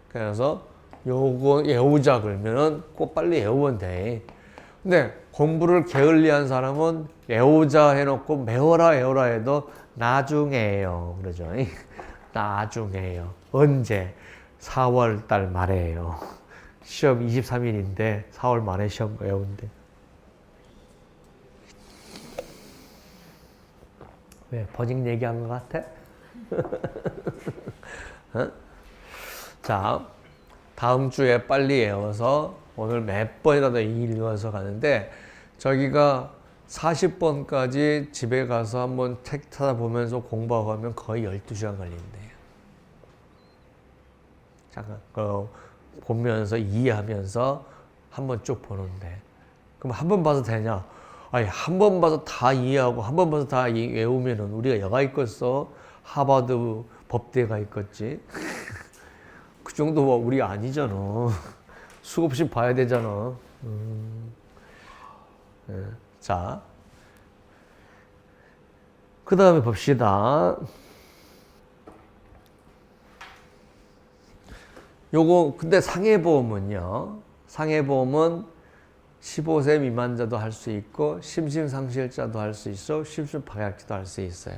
그래서 요거 외우자 그러면은 꼭 빨리 외우면 돼. 근데 공부를 게을리한 사람은 외우자 해놓고 외워라 해도 나중에요. 그러죠. 나중에요. 언제? 4월 달 말에요. 시험 23일인데 4월 말에 시험 외운대. 왜? 버직 얘기한 것 같아? 자, 다음 주에 빨리 외워서 오늘 몇 번이라도 읽어서 가는데, 저기가 40번까지 집에 가서 한번 책 찾아보면서 공부하고 하면 거의 12시간 걸린대요. 잠깐 보면서 이해하면서 한번 쭉 보는데, 그럼 한 번 봐서 되냐? 아니, 한 번 봐서 다 이해하고 한 번 봐서 다 외우면은 우리가 여가 있겠어? 하버드 법대가 있겠지? 그 정도 우리 아니잖아. 수없이 봐야 되잖아. 네. 자, 그 다음에 봅시다. 요거, 근데 상해보험은요. 상해보험은 15세 미만자도 할 수 있고, 심신상실자도 할 수 있어, 심신박약자도 할 수 있어요.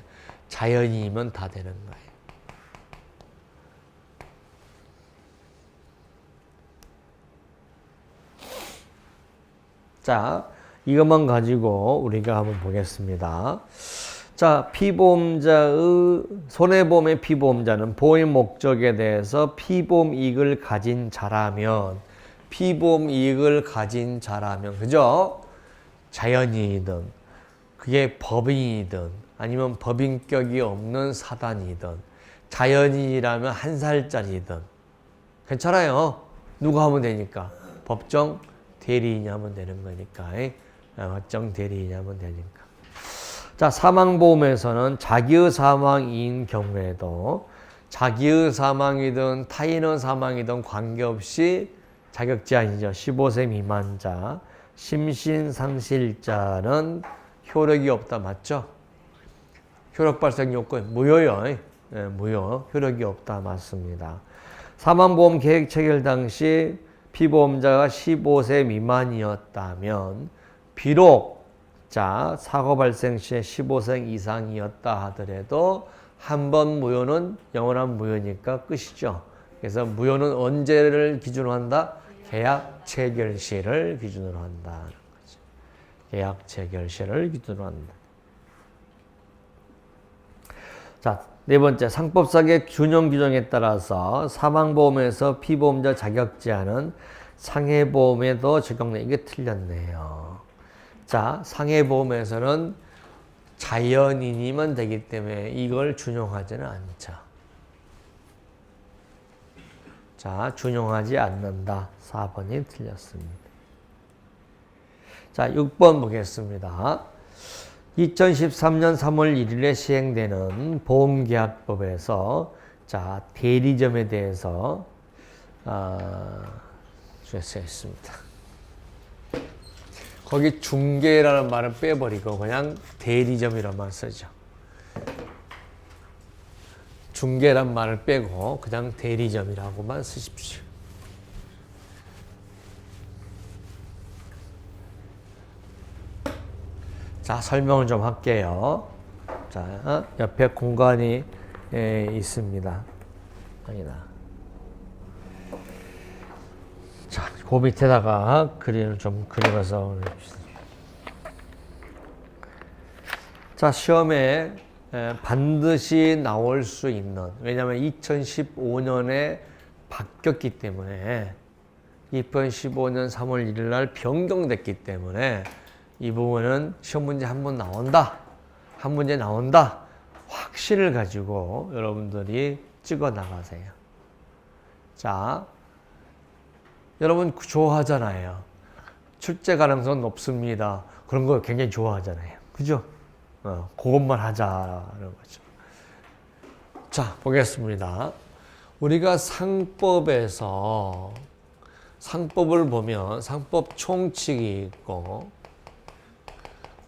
자연인이면 다 되는 거예요. 자, 이것만 가지고 우리가 한번 보겠습니다. 자, 피보험자의, 손해보험의 피보험자는 보험 목적에 대해서 피보험 이익을 가진 자라면, 피보험 이익을 가진 자라면, 그죠? 자연인이든, 그게 법인이든, 아니면 법인격이 없는 사단이든, 자연인이라면 1살짜리든, 괜찮아요. 누가 하면 되니까. 법정 대리인이 하면 되는 거니까. 법정 대리인이 하면 되니까. 자, 사망보험에서는 자기의 사망인 경우에도 자기의 사망이든 타인의 사망이든 관계없이 자격 제한이죠. 15세 미만자, 심신상실자는 효력이 없다. 맞죠? 효력 발생 요건 무효요. 네, 무효. 효력이 없다. 맞습니다. 사망보험 계획 체결 당시 피보험자가 15세 미만이었다면, 비록 자, 사고 발생 시에 15세 이상이었다 하더라도 한 번 무효는 영원한 무효니까 끝이죠. 그래서 무효는 언제를 기준으로 한다? 계약 체결 시를 기준으로 한다는 거죠. 계약 체결 시를 기준으로 한다. 자, 네 번째, 상법상의 균형 규정에 따라서 사망보험에서 피보험자 자격 제한은 상해보험에도 적용돼. 이게 틀렸네요. 자, 상해보험에서는 자연인이면 되기 때문에 이걸 준용하지는 않죠. 자, 준용하지 않는다. 4번이 틀렸습니다. 자, 6번 보겠습니다. 2013년 3월 1일에 시행되는 보험계약법에서 자, 대리점에 대해서 주셨습니다. 거기 중개라는 말을 빼버리고 그냥 대리점이라만 쓰죠. 중개란 말을 빼고 그냥 대리점이라고만 쓰십시오. 자, 설명을 좀 할게요. 자, 옆에 공간이 있습니다. 아니다. 자, 그 밑에다가 그림을 좀 그려서 올려주세요. 자, 시험에 반드시 나올 수 있는, 왜냐하면 2015년에 바뀌었기 때문에 2015년 3월 1일 날 변경됐기 때문에 이 부분은 시험 문제 한 번 나온다, 한 문제 나온다 확신을 가지고 여러분들이 찍어 나가세요. 자, 여러분 좋아하잖아요. 출제 가능성 높습니다. 그런 거 굉장히 좋아하잖아요. 그죠? 그것만 하자는 거죠. 자, 보겠습니다. 우리가 상법에서 상법을 보면 상법 총칙이 있고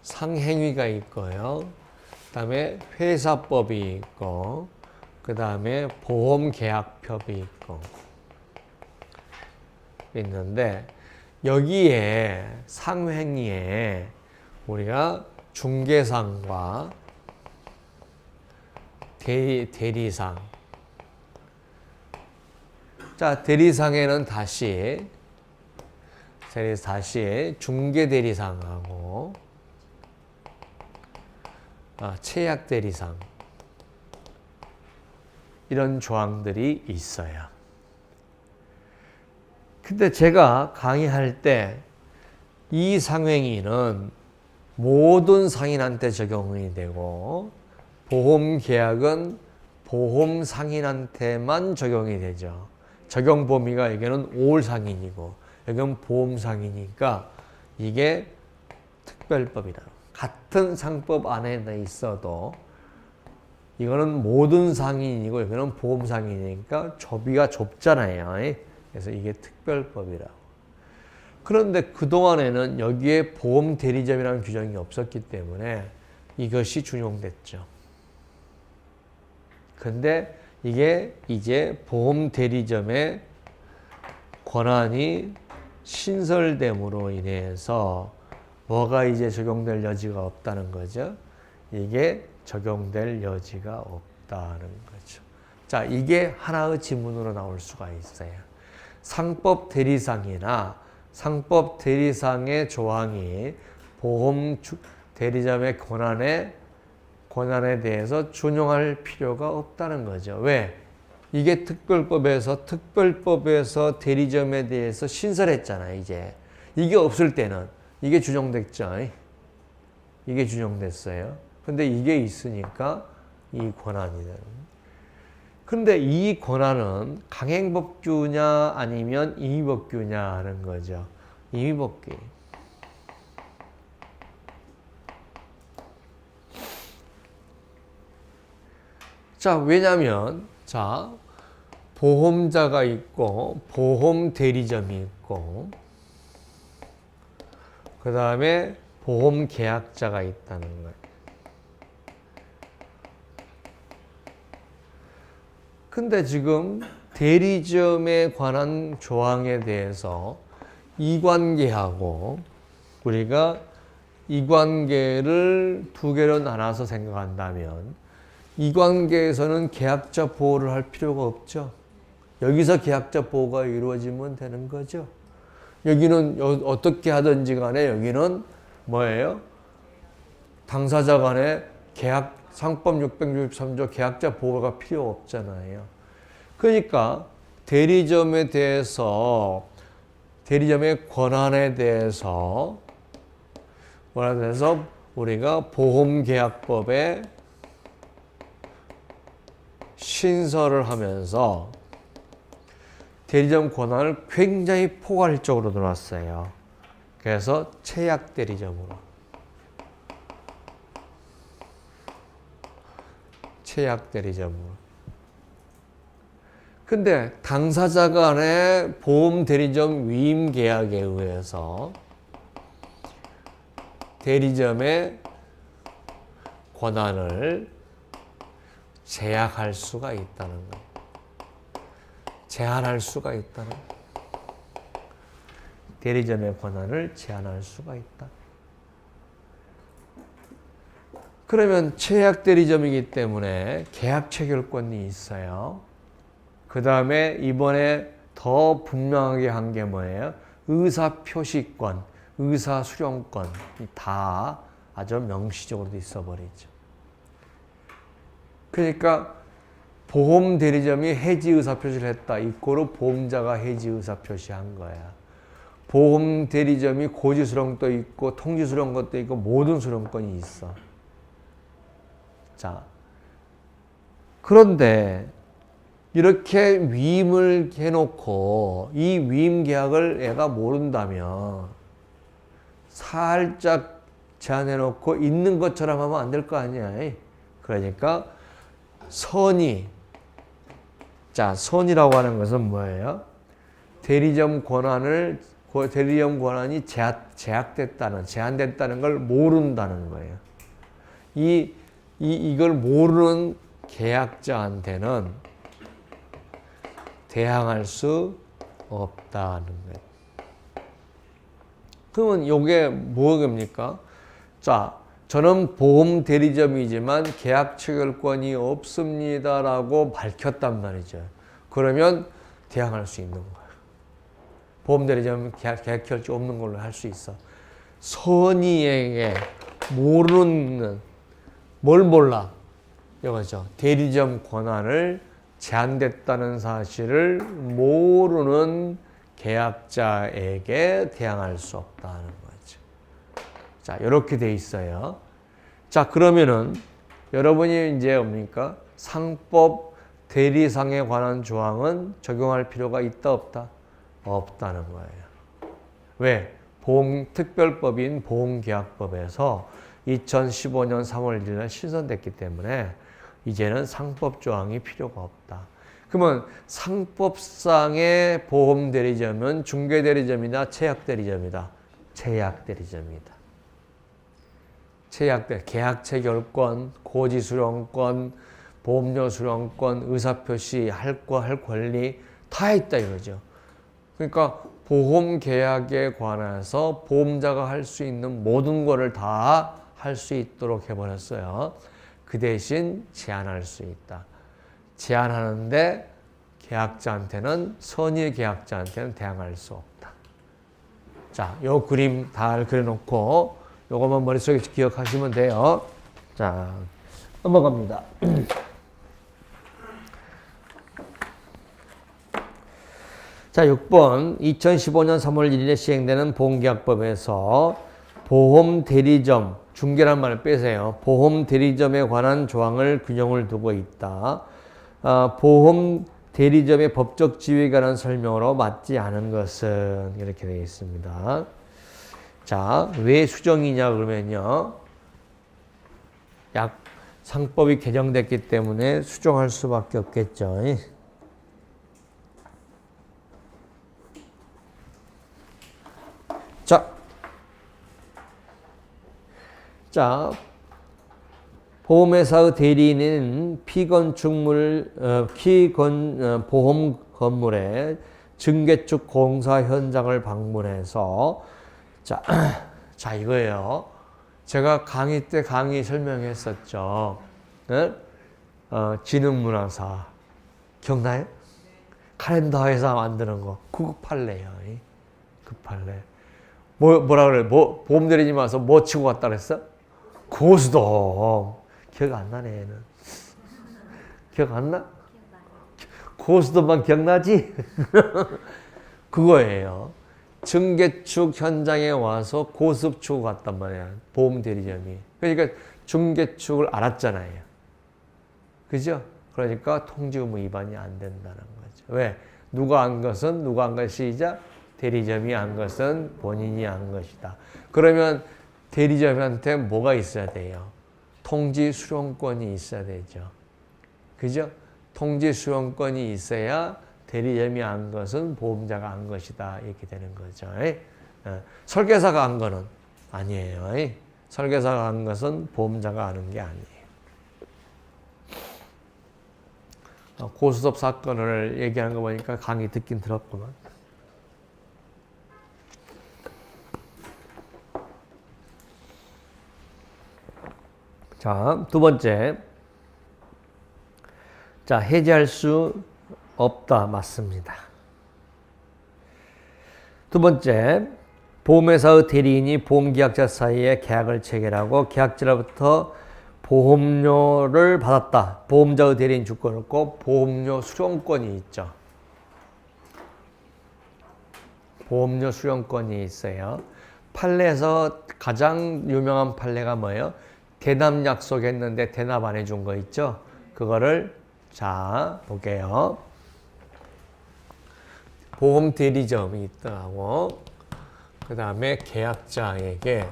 상행위가 있고요. 그 다음에 회사법이 있고 그 다음에 보험계약법이 있고 있는데 여기에 상행위에 우리가 중개상과 대리상. 자, 대리상에는 다시 중개대리상하고 채약대리상 이런 조항들이 있어요. 근데 제가 강의할 때 이 상행위는 모든 상인한테 적용이 되고 보험계약은 보험상인한테만 적용이 되죠. 적용 범위가 여기는 올상인이고 여기는 보험상이니까 이게 특별법이다. 같은 상법 안에 있어도 이거는 모든 상인이고 여기는 보험상이니까 조비가 좁잖아요. 그래서 이게 특별법이라고. 그런데 그동안에는 여기에 보험대리점이라는 규정이 없었기 때문에 이것이 준용됐죠. 근데 이게 이제 보험대리점의 권한이 신설됨으로 인해서 뭐가 이제 적용될 여지가 없다는 거죠. 이게 적용될 여지가 없다는 거죠. 자, 이게 하나의 지문으로 나올 수가 있어요. 상법 대리상이나 상법 대리상의 조항이 보험 대리점의 권한에 대해서 준용할 필요가 없다는 거죠. 왜? 이게 특별법에서 대리점에 대해서 신설했잖아요, 이제. 이게 없을 때는 이게 준용됐죠. 이게 준용됐어요. 근데 이게 있으니까 이 권한이 되는 거예요. 근데 이 권한은 강행법규냐 아니면 임의법규냐 하는 거죠. 임의법규. 자, 왜냐면 자, 보험자가 있고 보험 대리점이 있고 그 다음에 보험 계약자가 있다는 거예요. 근데 지금 대리점에 관한 조항에 대해서 이관계하고 우리가 이관계를 두 개로 나눠서 생각한다면 이관계에서는 계약자 보호를 할 필요가 없죠. 여기서 계약자 보호가 이루어지면 되는 거죠. 여기는 어떻게 하든지 간에 여기는 뭐예요? 당사자 간에 계약 상법 663조 계약자 보호가 필요 없잖아요. 그러니까 대리점에 대해서 대리점의 권한에 대해서 우리가 보험계약법에 신설을 하면서 대리점 권한을 굉장히 포괄적으로 놓았어요. 그래서 채약 대리점으로. 채약 대리점으로. 근데 당사자 간의 보험 대리점 위임 계약에 의해서 대리점의 권한을 제약할 수가 있다는 거예요. 제한할 수가 있다는 거예요. 대리점의 권한을 제한할 수가 있다. 그러면 최약 대리점이기 때문에 계약 체결권이 있어요. 그 다음에 이번에 더 분명하게 한 게 뭐예요? 의사표시권, 의사수령권이 다 아주 명시적으로 있어버리죠. 그러니까 보험 대리점이 해지 의사표시를 했다. 이꼬로 보험자가 해지 의사표시한 거야. 보험 대리점이 고지수령도 있고 통지수령권도 있고 모든 수령권이 있어. 자, 그런데 이렇게 위임을 해놓고 이 위임 계약을 애가 모른다면 살짝 제한해놓고 있는 것처럼 하면 안 될 거 아니야. 그러니까 선의. 자, 선의라고 하는 것은 뭐예요? 대리점 권한이 제한됐다는 걸 모른다는 거예요. 이걸 모르는 계약자한테는 대항할 수 없다는 거예요. 그러면 이게 뭐입니까? 자, 저는 보험 대리점이지만 계약 체결권이 없습니다라고 밝혔단 말이죠. 그러면 대항할 수 있는 거예요. 보험 대리점은 계약 체결이 없는 걸로 할 수 있어. 선의에게 모르는 뭘 몰라? 이거죠. 대리점 권한을 제한됐다는 사실을 모르는 계약자에게 대항할 수 없다는 거죠. 자, 이렇게 돼 있어요. 자, 그러면은 여러분이 이제 뭡니까? 상법 대리상에 관한 조항은 적용할 필요가 있다, 없다? 없다는 거예요. 왜? 특별법인 보험계약법에서 2015년 3월 1일 신설됐기 때문에 이제는 상법 조항이 필요가 없다. 그러면 상법상의 보험 대리점은 중개 대리점이나 최약 대리점이다. 최약 대리점이다. 계약 체결권, 고지 수령권, 보험료 수령권, 의사표시 할 권리 다 있다 이거죠. 그러니까 보험 계약에 관해서 보험자가 할 수 있는 모든 거를 다 할 수 있도록 해버렸어요. 그 대신 제한할 수 있다. 제한하는데 계약자한테는 선의 계약자한테는 대항할 수 없다. 자, 요 그림 다 그려놓고 요것만 머릿속에 기억하시면 돼요. 자, 넘어갑니다. 자, 6번 2015년 3월 1일에 시행되는 보험계약법에서 보험 대리점, 중개란 말을 빼세요. 보험 대리점에 관한 조항을 균형을 두고 있다. 보험 대리점의 법적 지위에 관한 설명으로 맞지 않은 것은 이렇게 되어 있습니다. 자, 왜 수정이냐 그러면요. 상법이 개정됐기 때문에 수정할 수밖에 없겠죠. 자, 보험회사의 대리인은 보험 건물의 증개축 공사 현장을 방문해서 자 이거예요. 제가 강의 때 설명했었죠. 네? 진흥문화사 기억나요? 카렌더 회사 만드는 거 그거 팔래요. 그 팔래. 뭐라 그래? 보험 대리님 와서 뭐 치고 갔다 그랬어? 고수동. 기억 안 나네, 얘는. 기억 안 나? 고수동만 기억나지? 그거예요. 증개축 현장에 와서 고수 치고 갔단 말이야. 보험 대리점이. 그러니까 증개축을 알았잖아요. 그죠? 그러니까 통지 의무 위반이 안 된다는 거죠. 왜? 누가 한 것은 누가 한 것이자 대리점이 한 것은 본인이 한 것이다. 그러면 대리점한테 뭐가 있어야 돼요? 통지 수령권이 있어야 되죠. 그죠? 통지 수용권이 있어야 대리점이 한 것은 보험자가 한 것이다. 이렇게 되는 거죠. 설계사가 한 거는 아니에요. 설계사가 한 것은 보험자가 하는 게 아니에요. 고스톱 사건을 얘기하는 거 보니까 강의 듣긴 들었구만. 자, 두 번째. 자, 해지할 수 없다. 맞습니다. 두 번째, 보험회사의 대리인이 보험계약자 사이에 계약을 체결하고 계약자로부터 보험료를 받았다. 보험자의 대리인 주권이 있고 보험료 수령권이 있죠. 보험료 수령권이 있어요. 판례에서 가장 유명한 판례가 뭐예요? 대납 약속했는데 대납 안 해준 거 있죠? 그거를 자 볼게요. 보험 대리점이 있다고 그 다음에 계약자에게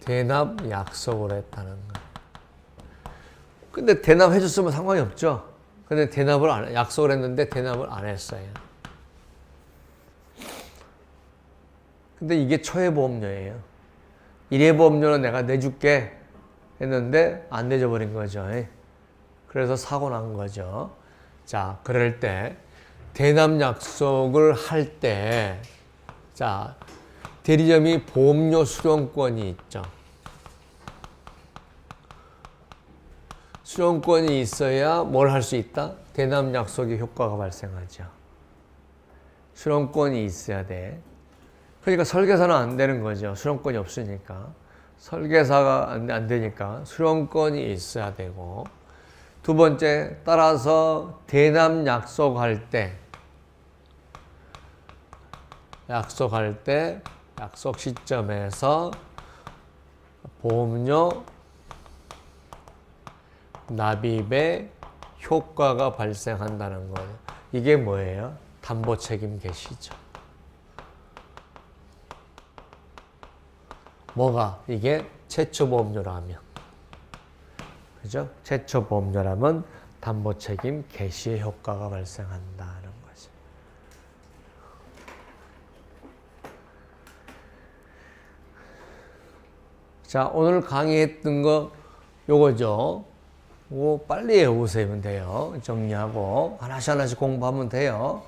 대납 약속을 했다는 거. 근데 대납해 줬으면 상관이 없죠. 근데 약속을 했는데 대납을 안 했어요. 근데 이게 초회보험료예요. 일회보험료는 내가 내줄게 했는데 안 내줘버린 거죠. 그래서 사고 난 거죠. 자, 그럴 때 대납 약속을 할 때 자, 대리점이 보험료 수령권이 있죠. 수령권이 있어야 뭘 할 수 있다? 대납 약속의 효과가 발생하죠. 수령권이 있어야 돼. 그러니까 설계사는 안 되는 거죠. 수령권이 없으니까. 설계사가 안 되니까 수령권이 있어야 되고. 두 번째, 따라서 대납 약속 시점에서 보험료 납입의 효과가 발생한다는 거예요. 이게 뭐예요? 담보책임 개시죠. 뭐가? 이게 최초보험료라면. 그죠? 최초보험료라면 담보책임 개시의 효과가 발생한다는 거죠. 자, 오늘 강의했던 거 요거죠. 이거 빨리 외우시면 돼요. 정리하고 하나씩 공부하면 돼요.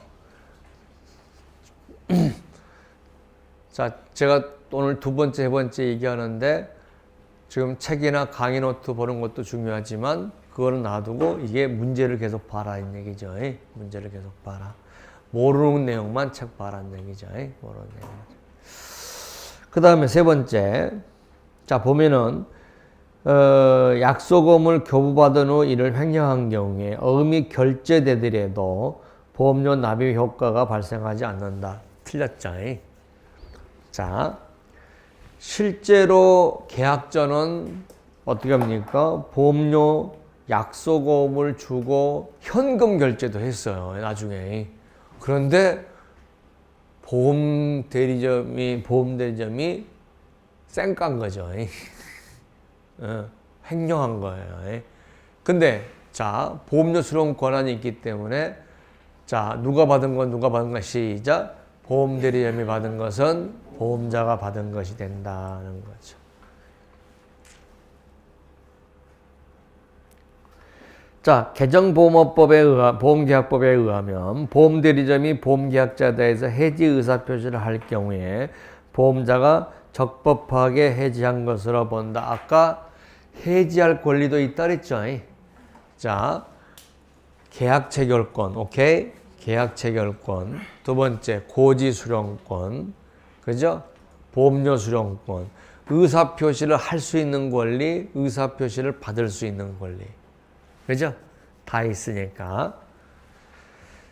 자, 제가 오늘 두 번째, 세 번째 얘기하는데 지금 책이나 강의 노트 보는 것도 중요하지만 그거는 놔두고 이게 문제를 계속 봐라 이 얘기죠. 문제를 계속 봐라. 모르는 내용만 책 봐라는 얘기죠. 모르는 내용. 그 다음에 세 번째. 자, 보면은 약속금을 교부받은 후 이를 횡령한 경우에 어음이 결제되더라도 보험료 납입 효과가 발생하지 않는다. 틀렸죠. 자, 실제로 계약자는 어떻게 합니까? 보험료 약속금을 주고 현금 결제도 했어요. 나중에. 그런데 보험 대리점이 쌩깐 거죠. 횡령한 거예요. 근데 자, 보험료 수령 권한이 있기 때문에 자, 누가 받은 건 시작. 보험 대리점이 받은 것은 보험자가 받은 것이 된다는 거죠. 자, 보험계약법에 의하면 보험대리점이 보험계약자에 대해서 해지 의사표시를 할 경우에 보험자가 적법하게 해지한 것으로 본다. 아까 해지할 권리도 있다 그랬죠. 자, 계약 체결권, 오케이? 계약 체결권. 두 번째, 고지 수령권. 그죠? 보험료 수령권. 의사표시를 할 수 있는 권리, 의사표시를 받을 수 있는 권리. 그죠? 다 있으니까.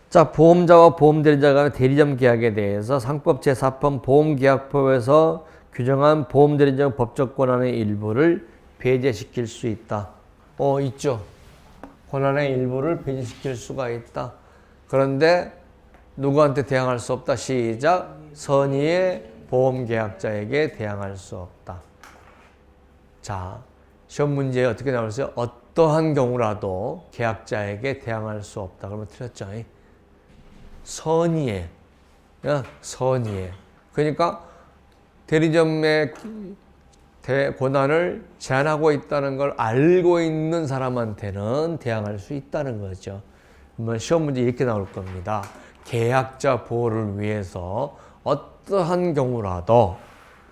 자, 보험자와 보험대리자 간의 대리점 계약에 대해서 상법 제4편 보험계약법에서 규정한 보험대리점 법적 권한의 일부를 배제시킬 수 있다. 있죠. 권한의 일부를 배제시킬 수가 있다. 그런데 누구한테 대항할 수 없다. 시작. 선의의 보험계약자에게 대항할 수 없다. 자, 시험 문제에 어떻게 나올까요? 어떠한 경우라도 계약자에게 대항할 수 없다. 그러면 틀렸죠. 선의에. 선의에. 그러니까 대리점의 권한을 제한하고 있다는 걸 알고 있는 사람한테는 대항할 수 있다는 거죠. 그러면 시험 문제 이렇게 나올 겁니다. 계약자 보호를 위해서 어떠한 경우라도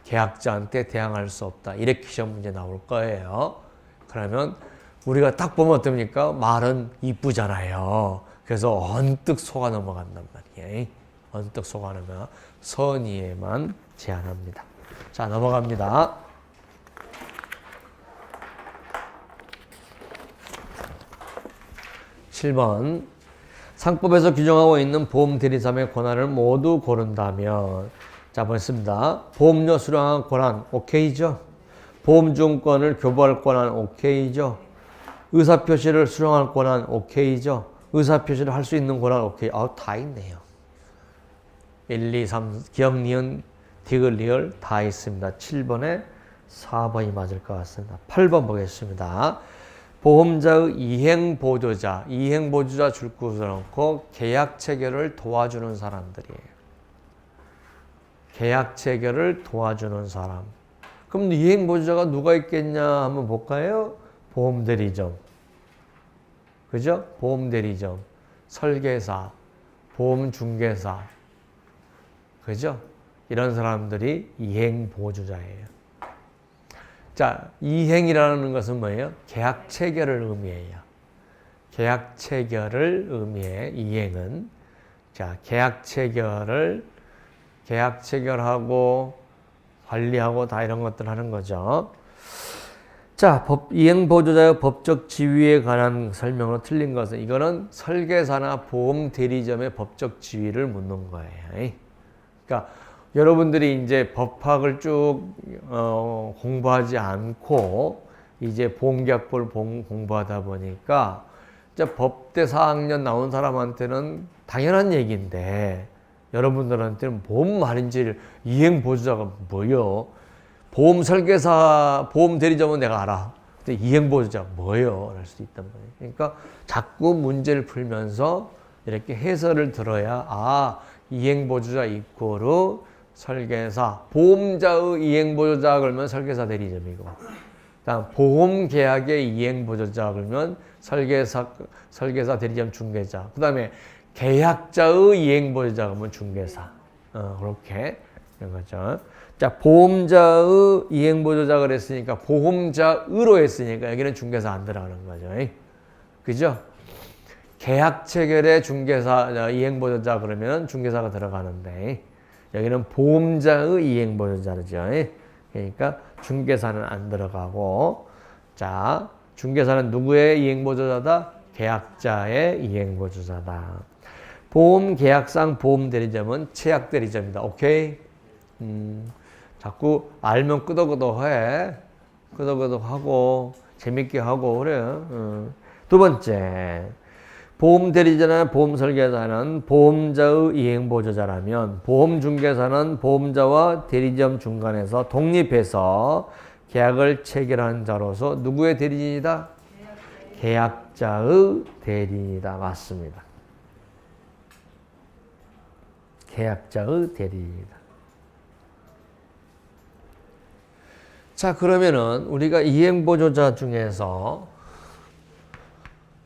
계약자한테 대항할 수 없다. 이렇게 시험 문제 나올 거예요. 그러면 우리가 딱 보면 어떻습니까? 말은 이쁘잖아요. 그래서 언뜻 속아 넘어간단 말이에요. 언뜻 속아 넘어가 선의에만 제한합니다. 자, 넘어갑니다. 7번. 상법에서 규정하고 있는 보험 대리점의 권한을 모두 고른다면, 자, 보겠습니다. 보험료 수령한 권한, 오케이죠? 보험증권을 교부할 권한, 오케이죠? 의사표시를 수령할 권한, 오케이죠? 의사표시를 할 수 있는 권한, 오케이. 다 있네요. 1, 2, 3, 기억, 니은, 디귿, 리을 다 있습니다. 7번에 4번이 맞을 것 같습니다. 8번 보겠습니다. 보험자의 이행보조자, 이행보조자 줄 것을 놓고 계약 체결을 도와주는 사람들이에요. 계약 체결을 도와주는 사람. 그럼 이행보조자가 누가 있겠냐 한번 볼까요? 보험대리점. 그죠? 보험대리점, 설계사, 보험중개사. 그죠? 이런 사람들이 이행보조자예요. 자, 이행이라는 것은 뭐예요? 계약 체결을 의미해요. 계약 체결을 의미해, 이행은. 자, 계약 체결하고, 관리하고 다 이런 것들 하는 거죠. 자, 이행보조자의 법적 지위에 관한 설명으로 틀린 것은, 이거는 설계사나 보험 대리점의 법적 지위를 묻는 거예요. 그러니까, 여러분들이 이제 법학을 쭉 공부하지 않고 이제 보험계약법을 공부하다 보니까 이제 법대 4학년 나온 사람한테는 당연한 얘기인데 여러분들한테는 보험 말인지를 이행보조자가 뭐요? 보험 설계사, 보험 대리점은 내가 알아. 근데 이행보조자 뭐요? 할 수도 있단 말이에요. 그러니까 자꾸 문제를 풀면서 이렇게 해설을 들어야 이행보조자 이꼬르 설계사, 보험자의 이행보조자 그러면 설계사 대리점이고, 다음 보험계약의 이행보조자 그러면 설계사 대리점 중개자, 그 다음에 계약자의 이행보조자 그러면 중개사. 그렇게 이런 거죠. 자, 보험자의 이행보조자 그랬으니까 보험자의로 했으니까 여기는 중개사 안 들어가는 거죠. 그죠? 계약 체결의 중개사, 이행보조자 그러면 중개사가 들어가는데 여기는 보험자의 이행보조자죠. 그러니까 중개사는 안 들어가고, 자, 중개사는 누구의 이행보조자다? 계약자의 이행보조자다. 보험계약상 보험대리점은 제약대리점이다. 오케이? 자꾸 알면 끄덕끄덕해. 끄덕끄덕하고 재밌게 하고 그래. 두 번째. 보험대리자나 보험설계사는 보험자의 이행보조자라면 보험중개사는 보험자와 대리점 중간에서 독립해서 계약을 체결한 자로서 누구의 대리인이다? 계약자의 대리인이다. 맞습니다. 계약자의 대리인이다. 자, 그러면은 우리가 이행보조자 중에서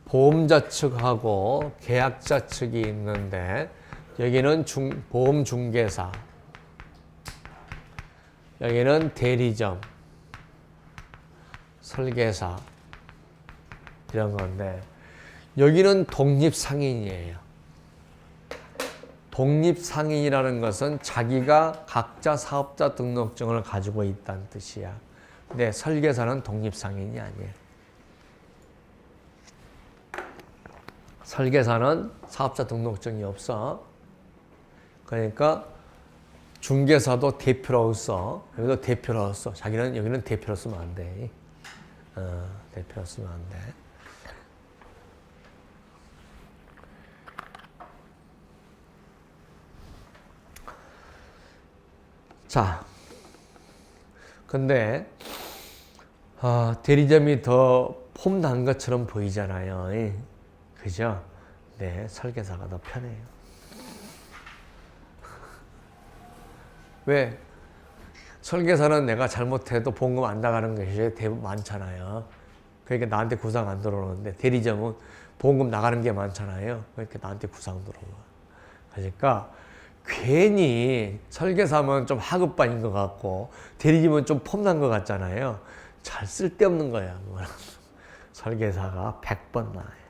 보험자 측하고 계약자 측이 있는데 여기는 보험중개사, 여기는 대리점, 설계사 이런 건데 여기는 독립상인이에요. 독립상인이라는 것은 자기가 각자 사업자 등록증을 가지고 있다는 뜻이야. 근데 설계사는 독립상인이 아니에요. 설계사는 사업자 등록증이 없어. 그러니까 중개사도 대표로 써. 여기도 대표로 써. 자기는 여기는 대표로 쓰면 안 돼. 대표로 쓰면 안 돼. 자, 근데 대리점이 더 폼 난 것처럼 보이잖아요. 그죠? 네, 설계사가 더 편해요. 왜? 설계사는 내가 잘못해도 보험금 안 나가는 것이 대부분 많잖아요. 그러니까 나한테 구상 안 들어오는데 대리점은 보험금 나가는 게 많잖아요. 그러니까 나한테 구상 들어와. 그러니까 괜히 설계사면 좀 하급반인 것 같고 대리점은 좀 폼난 것 같잖아요. 잘 쓸데없는 거야. 설계사가 100번 나아요.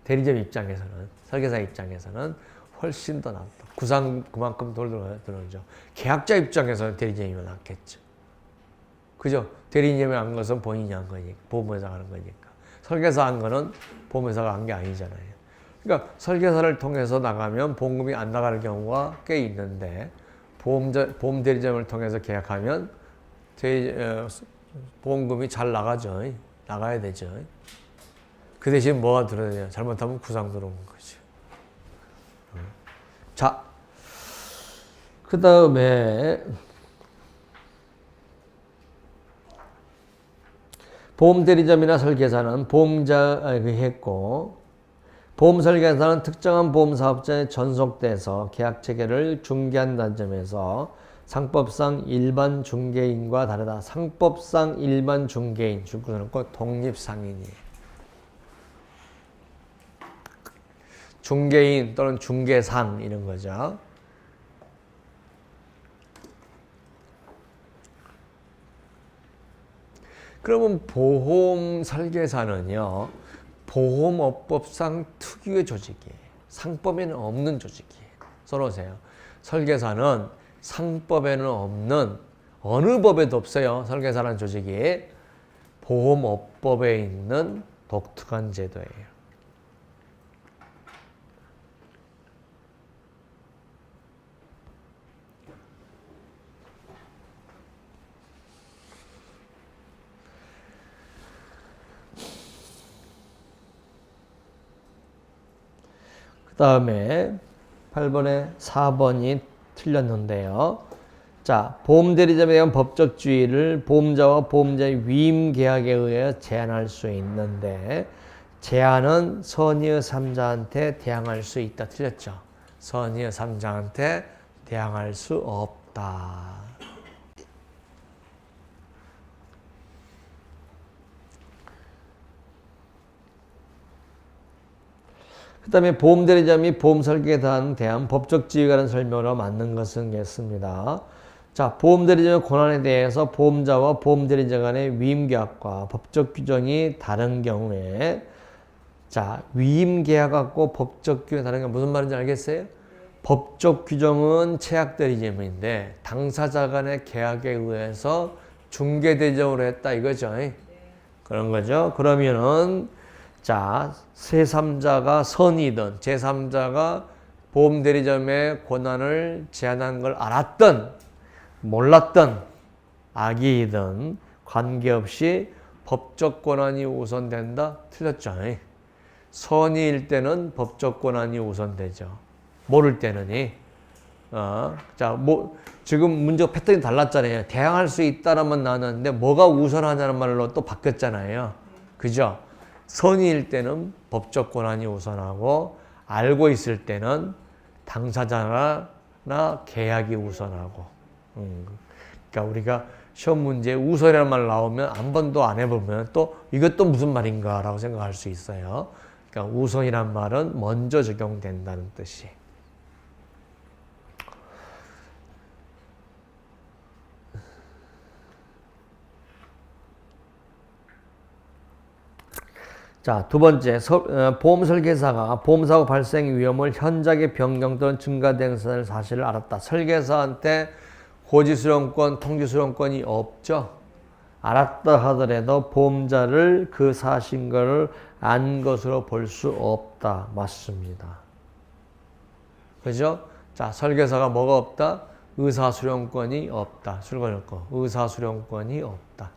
대리점 입장에서는, 설계사 입장에서는 훨씬 더 낫다. 구상 그만큼 들어오죠. 계약자 입장에서는 대리점이 낫겠죠. 그죠? 대리점이 한 것은 본인이 한 거니까, 보험회사가 하는 거니까. 설계사 한 거는 보험회사가 한 게 아니잖아요. 그러니까 설계사를 통해서 나가면 보험금이 안 나가는 경우가 꽤 있는데, 보험 대리점을 통해서 계약하면 보험금이 잘 나가죠. 나가야 되죠. 그 대신 뭐가 들어야 돼요? 잘못하면 구상 들어오는 거죠. 자, 그 다음에 보험대리점이나 설계사는 했고, 보험설계사는 특정한 보험사업자에 전속돼서 계약체계를 중개한다는 점에서 상법상 일반 중개인과 다르다. 상법상 일반 중개인, 중개인은 꼭 독립상인이에요. 중개인 또는 중개상 이런 거죠. 그러면 보험 설계사는요, 보험업법상 특유의 조직이에요. 상법에는 없는 조직이에요. 써놓으세요. 설계사는 상법에는 없는, 어느 법에도 없어요. 설계사라는 조직이 보험업법에 있는 독특한 제도예요. 그 다음에 8번에 4번이 틀렸는데요. 자, 보험대리점에 대한 법적 지위를 보험자와 보험자의 위임 계약에 의해 제한할 수 있는데, 제한은 선의의 3자한테 대항할 수 있다. 틀렸죠? 선의의 3자한테 대항할 수 없다. 그 다음에 보험대리점이 보험설계사에 대한 법적 지위에 관한 설명으로 맞는 것은 겠습니다. 자, 보험대리점의 권한에 대해서 보험자와 보험대리점 간의 위임계약과 법적 규정이 다른 경우에, 자, 위임계약하고 법적 규정이 다른 게 무슨 말인지 알겠어요? 법적 규정은 채약대리점인데 당사자 간의 계약에 의해서 중개대리점으로 했다 이거죠. 그런 거죠. 그러면은 자, 제3자가 선이든 제3자가 보험대리점의 권한을 제한한 걸 알았든 몰랐든 악의이든 관계없이 법적 권한이 우선된다? 틀렸죠. 선의일 때는 법적 권한이 우선되죠. 모를 때는 자, 지금 문제 패턴이 달랐잖아요. 대항할 수 있다라만 나왔는데 뭐가 우선하냐는 말로 또 바뀌었잖아요. 그죠? 선의일 때는 법적 권한이 우선하고 알고 있을 때는 당사자나 계약이 우선하고. 그러니까 우리가 시험 문제에 우선이라는 말 나오면 한 번도 안 해보면 또 이것도 무슨 말인가 라고 생각할 수 있어요. 그러니까 우선이란 말은 먼저 적용된다는 뜻이. 자, 두 번째, 보험설계사가 보험사고 발생 위험을 현저하게 변경 또는 증가된 사실을 알았다. 설계사한테 고지수령권, 통지수령권이 없죠. 알았다 하더라도 보험자를 그 사실을 안 것으로 볼 수 없다. 맞습니다. 그죠? 자, 설계사가 뭐가 없다? 의사수령권이 없다. 출근했고, 의사수령권이 없다.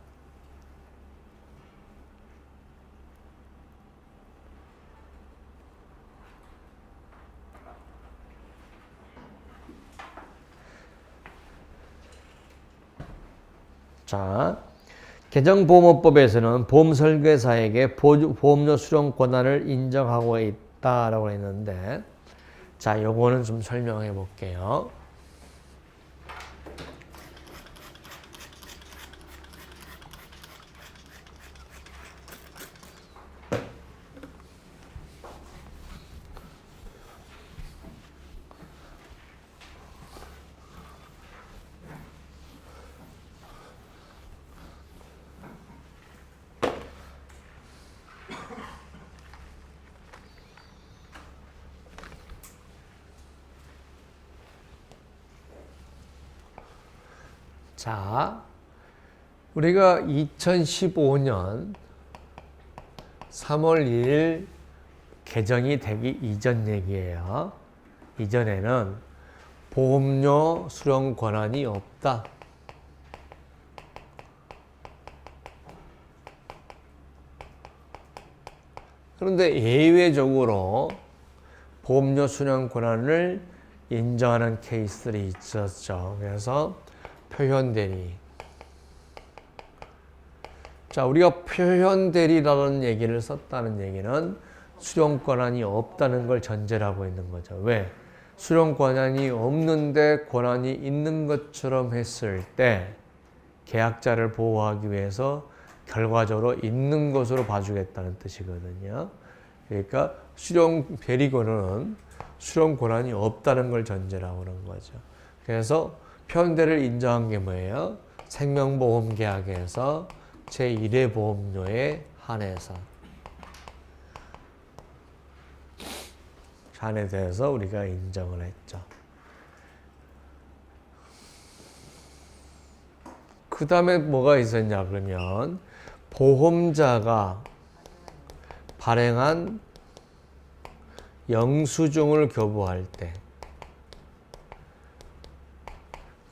자, 개정보험업법에서는 보험설계사에게 보험료 수령 권한을 인정하고 있다라고 했는데, 자, 요거는 좀 설명해 볼게요. 자, 우리가 2015년 3월 1일 개정이 되기 이전 얘기예요. 이전에는 보험료 수령 권한이 없다. 그런데 예외적으로 보험료 수령 권한을 인정하는 케이스들이 있었죠. 그래서 표현대리. 자, 우리가 표현대리라는 얘기를 썼다는 얘기는 수령 권한이 없다는 걸 전제로 하고 있는 거죠. 왜? 수령 권한이 없는데 권한이 있는 것처럼 했을 때 계약자를 보호하기 위해서 결과적으로 있는 것으로 봐주겠다는 뜻이거든요. 그러니까 수령 대리권은 수령 권한이 없다는 걸 전제로 하고 그런 거죠. 그래서 표현대리를 인정한 게 뭐예요? 생명보험 계약에서 제1회 보험료에 한해서 대해서 우리가 인정을 했죠. 그 다음에 뭐가 있었냐 그러면 보험자가 발행한 영수증을 교부할 때,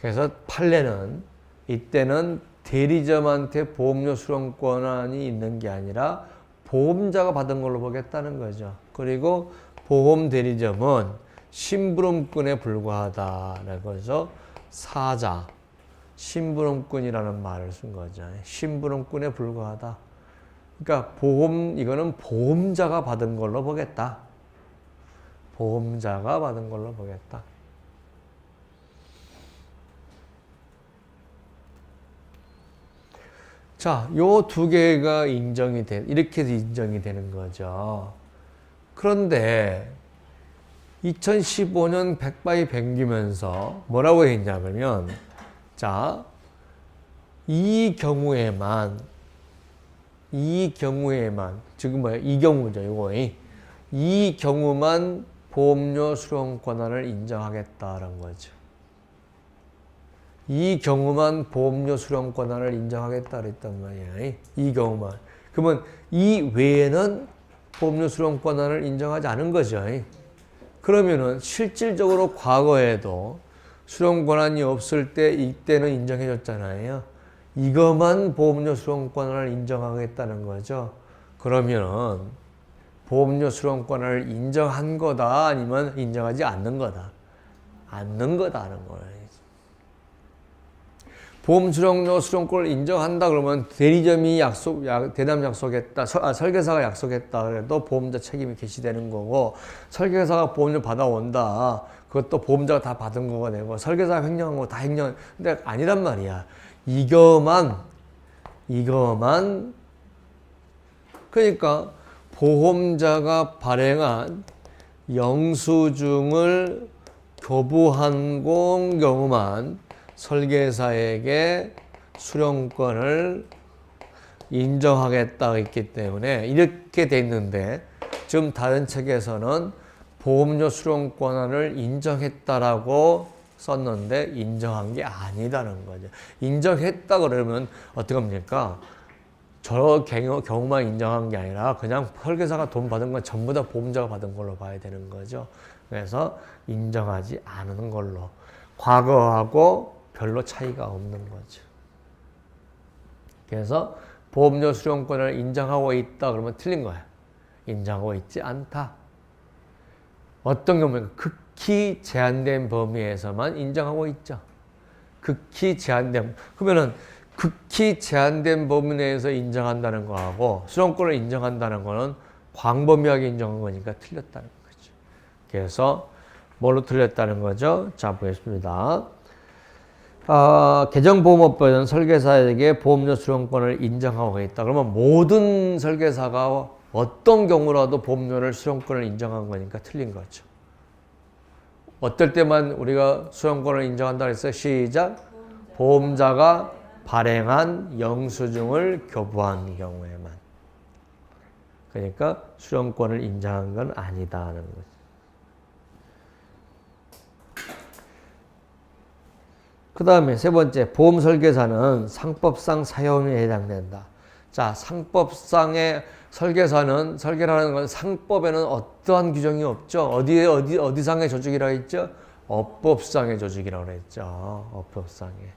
그래서 판례는 이때는 대리점한테 보험료 수령 권한이 있는 게 아니라 보험자가 받은 걸로 보겠다는 거죠. 그리고 보험 대리점은 심부름꾼에 불과하다라고 해서 사자, 심부름꾼이라는 말을 쓴 거죠. 심부름꾼에 불과하다. 그러니까 이거는 보험자가 받은 걸로 보겠다. 보험자가 받은 걸로 보겠다. 자, 요 두 개가 이렇게 인정이 되는 거죠. 그런데 2015년 백바이 백기면서 뭐라고 했냐면, 자, 이 경우에만, 지금 뭐야? 이 경우죠, 이거. 이 경우만 보험료 수령 권한을 인정하겠다는 거죠. 이 경우만 보험료 수령 권한을 인정하겠다 그랬단 말이야. 이 경우만. 그러면 이 외에는 보험료 수령 권한을 인정하지 않은 거죠. 그러면은 실질적으로 과거에도 수령 권한이 없을 때 이때는 인정해 줬잖아요. 이것만 보험료 수령 권한을 인정하겠다는 거죠. 그러면 보험료 수령 권한을 인정한 거다 아니면 인정하지 않는 거다. 않는 거다는 거예요. 보험 수령료 수령권을 인정한다 그러면 대리점이 대담 약속했다, 설계사가 약속했다 그래도 보험자 책임이 개시되는 거고, 설계사가 보험료 받아온다 그것도 보험자가 다 받은 거가 되고, 설계사가 횡령한 거 다 횡령. 근데 아니란 말이야. 이거만 그러니까 보험자가 발행한 영수증을 교부한 경우만 설계사에게 수령권을 인정하겠다 했기 때문에 이렇게 돼 있는데, 지금 다른 책에서는 보험료 수령 권한을 인정했다라고 썼는데 인정한 게 아니다는 거죠. 인정했다 그러면 어떻게 합니까? 저 경우만 인정한 게 아니라 그냥 설계사가 돈 받은 건 전부 다 보험자가 받은 걸로 봐야 되는 거죠. 그래서 인정하지 않은 걸로, 과거하고 별로 차이가 없는 거죠. 그래서 보험료 수령권을 인정하고 있다 그러면 틀린 거야. 인정하고 있지 않다. 어떤 경우는 극히 제한된 범위에서만 인정하고 있죠. 극히 제한된. 그러면은 극히 제한된 범위 내에서 인정한다는 거하고 수령권을 인정한다는 거는 광범위하게 인정한 거니까 틀렸다는 거죠. 그래서 뭘로 틀렸다는 거죠? 자, 보겠습니다. 개정보험업법에는 설계사에게 보험료 수령권을 인정하고 있다. 그러면 모든 설계사가 어떤 경우라도 보험료를 수령권을 인정한 거니까 틀린 거죠. 어떨 때만 우리가 수령권을 인정한다 그랬어요? 시작. 보험자가 발행한 영수증을 교부한 경우에만. 그러니까 수령권을 인정한 건 아니다는 거죠. 그 다음에 세 번째, 보험 설계사는 상법상 사용에 해당된다. 자, 상법상의 설계라는 건 상법에는 어떠한 규정이 없죠. 어디상의 조직이라고 했죠? 업법상의 조직이라고 했죠. 업법상의.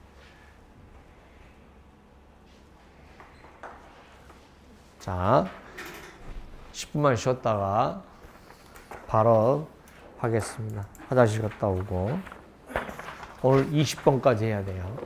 자, 10분만 쉬었다가 바로 하겠습니다. 화장실 갔다 오고. 오늘 20번까지 해야 돼요.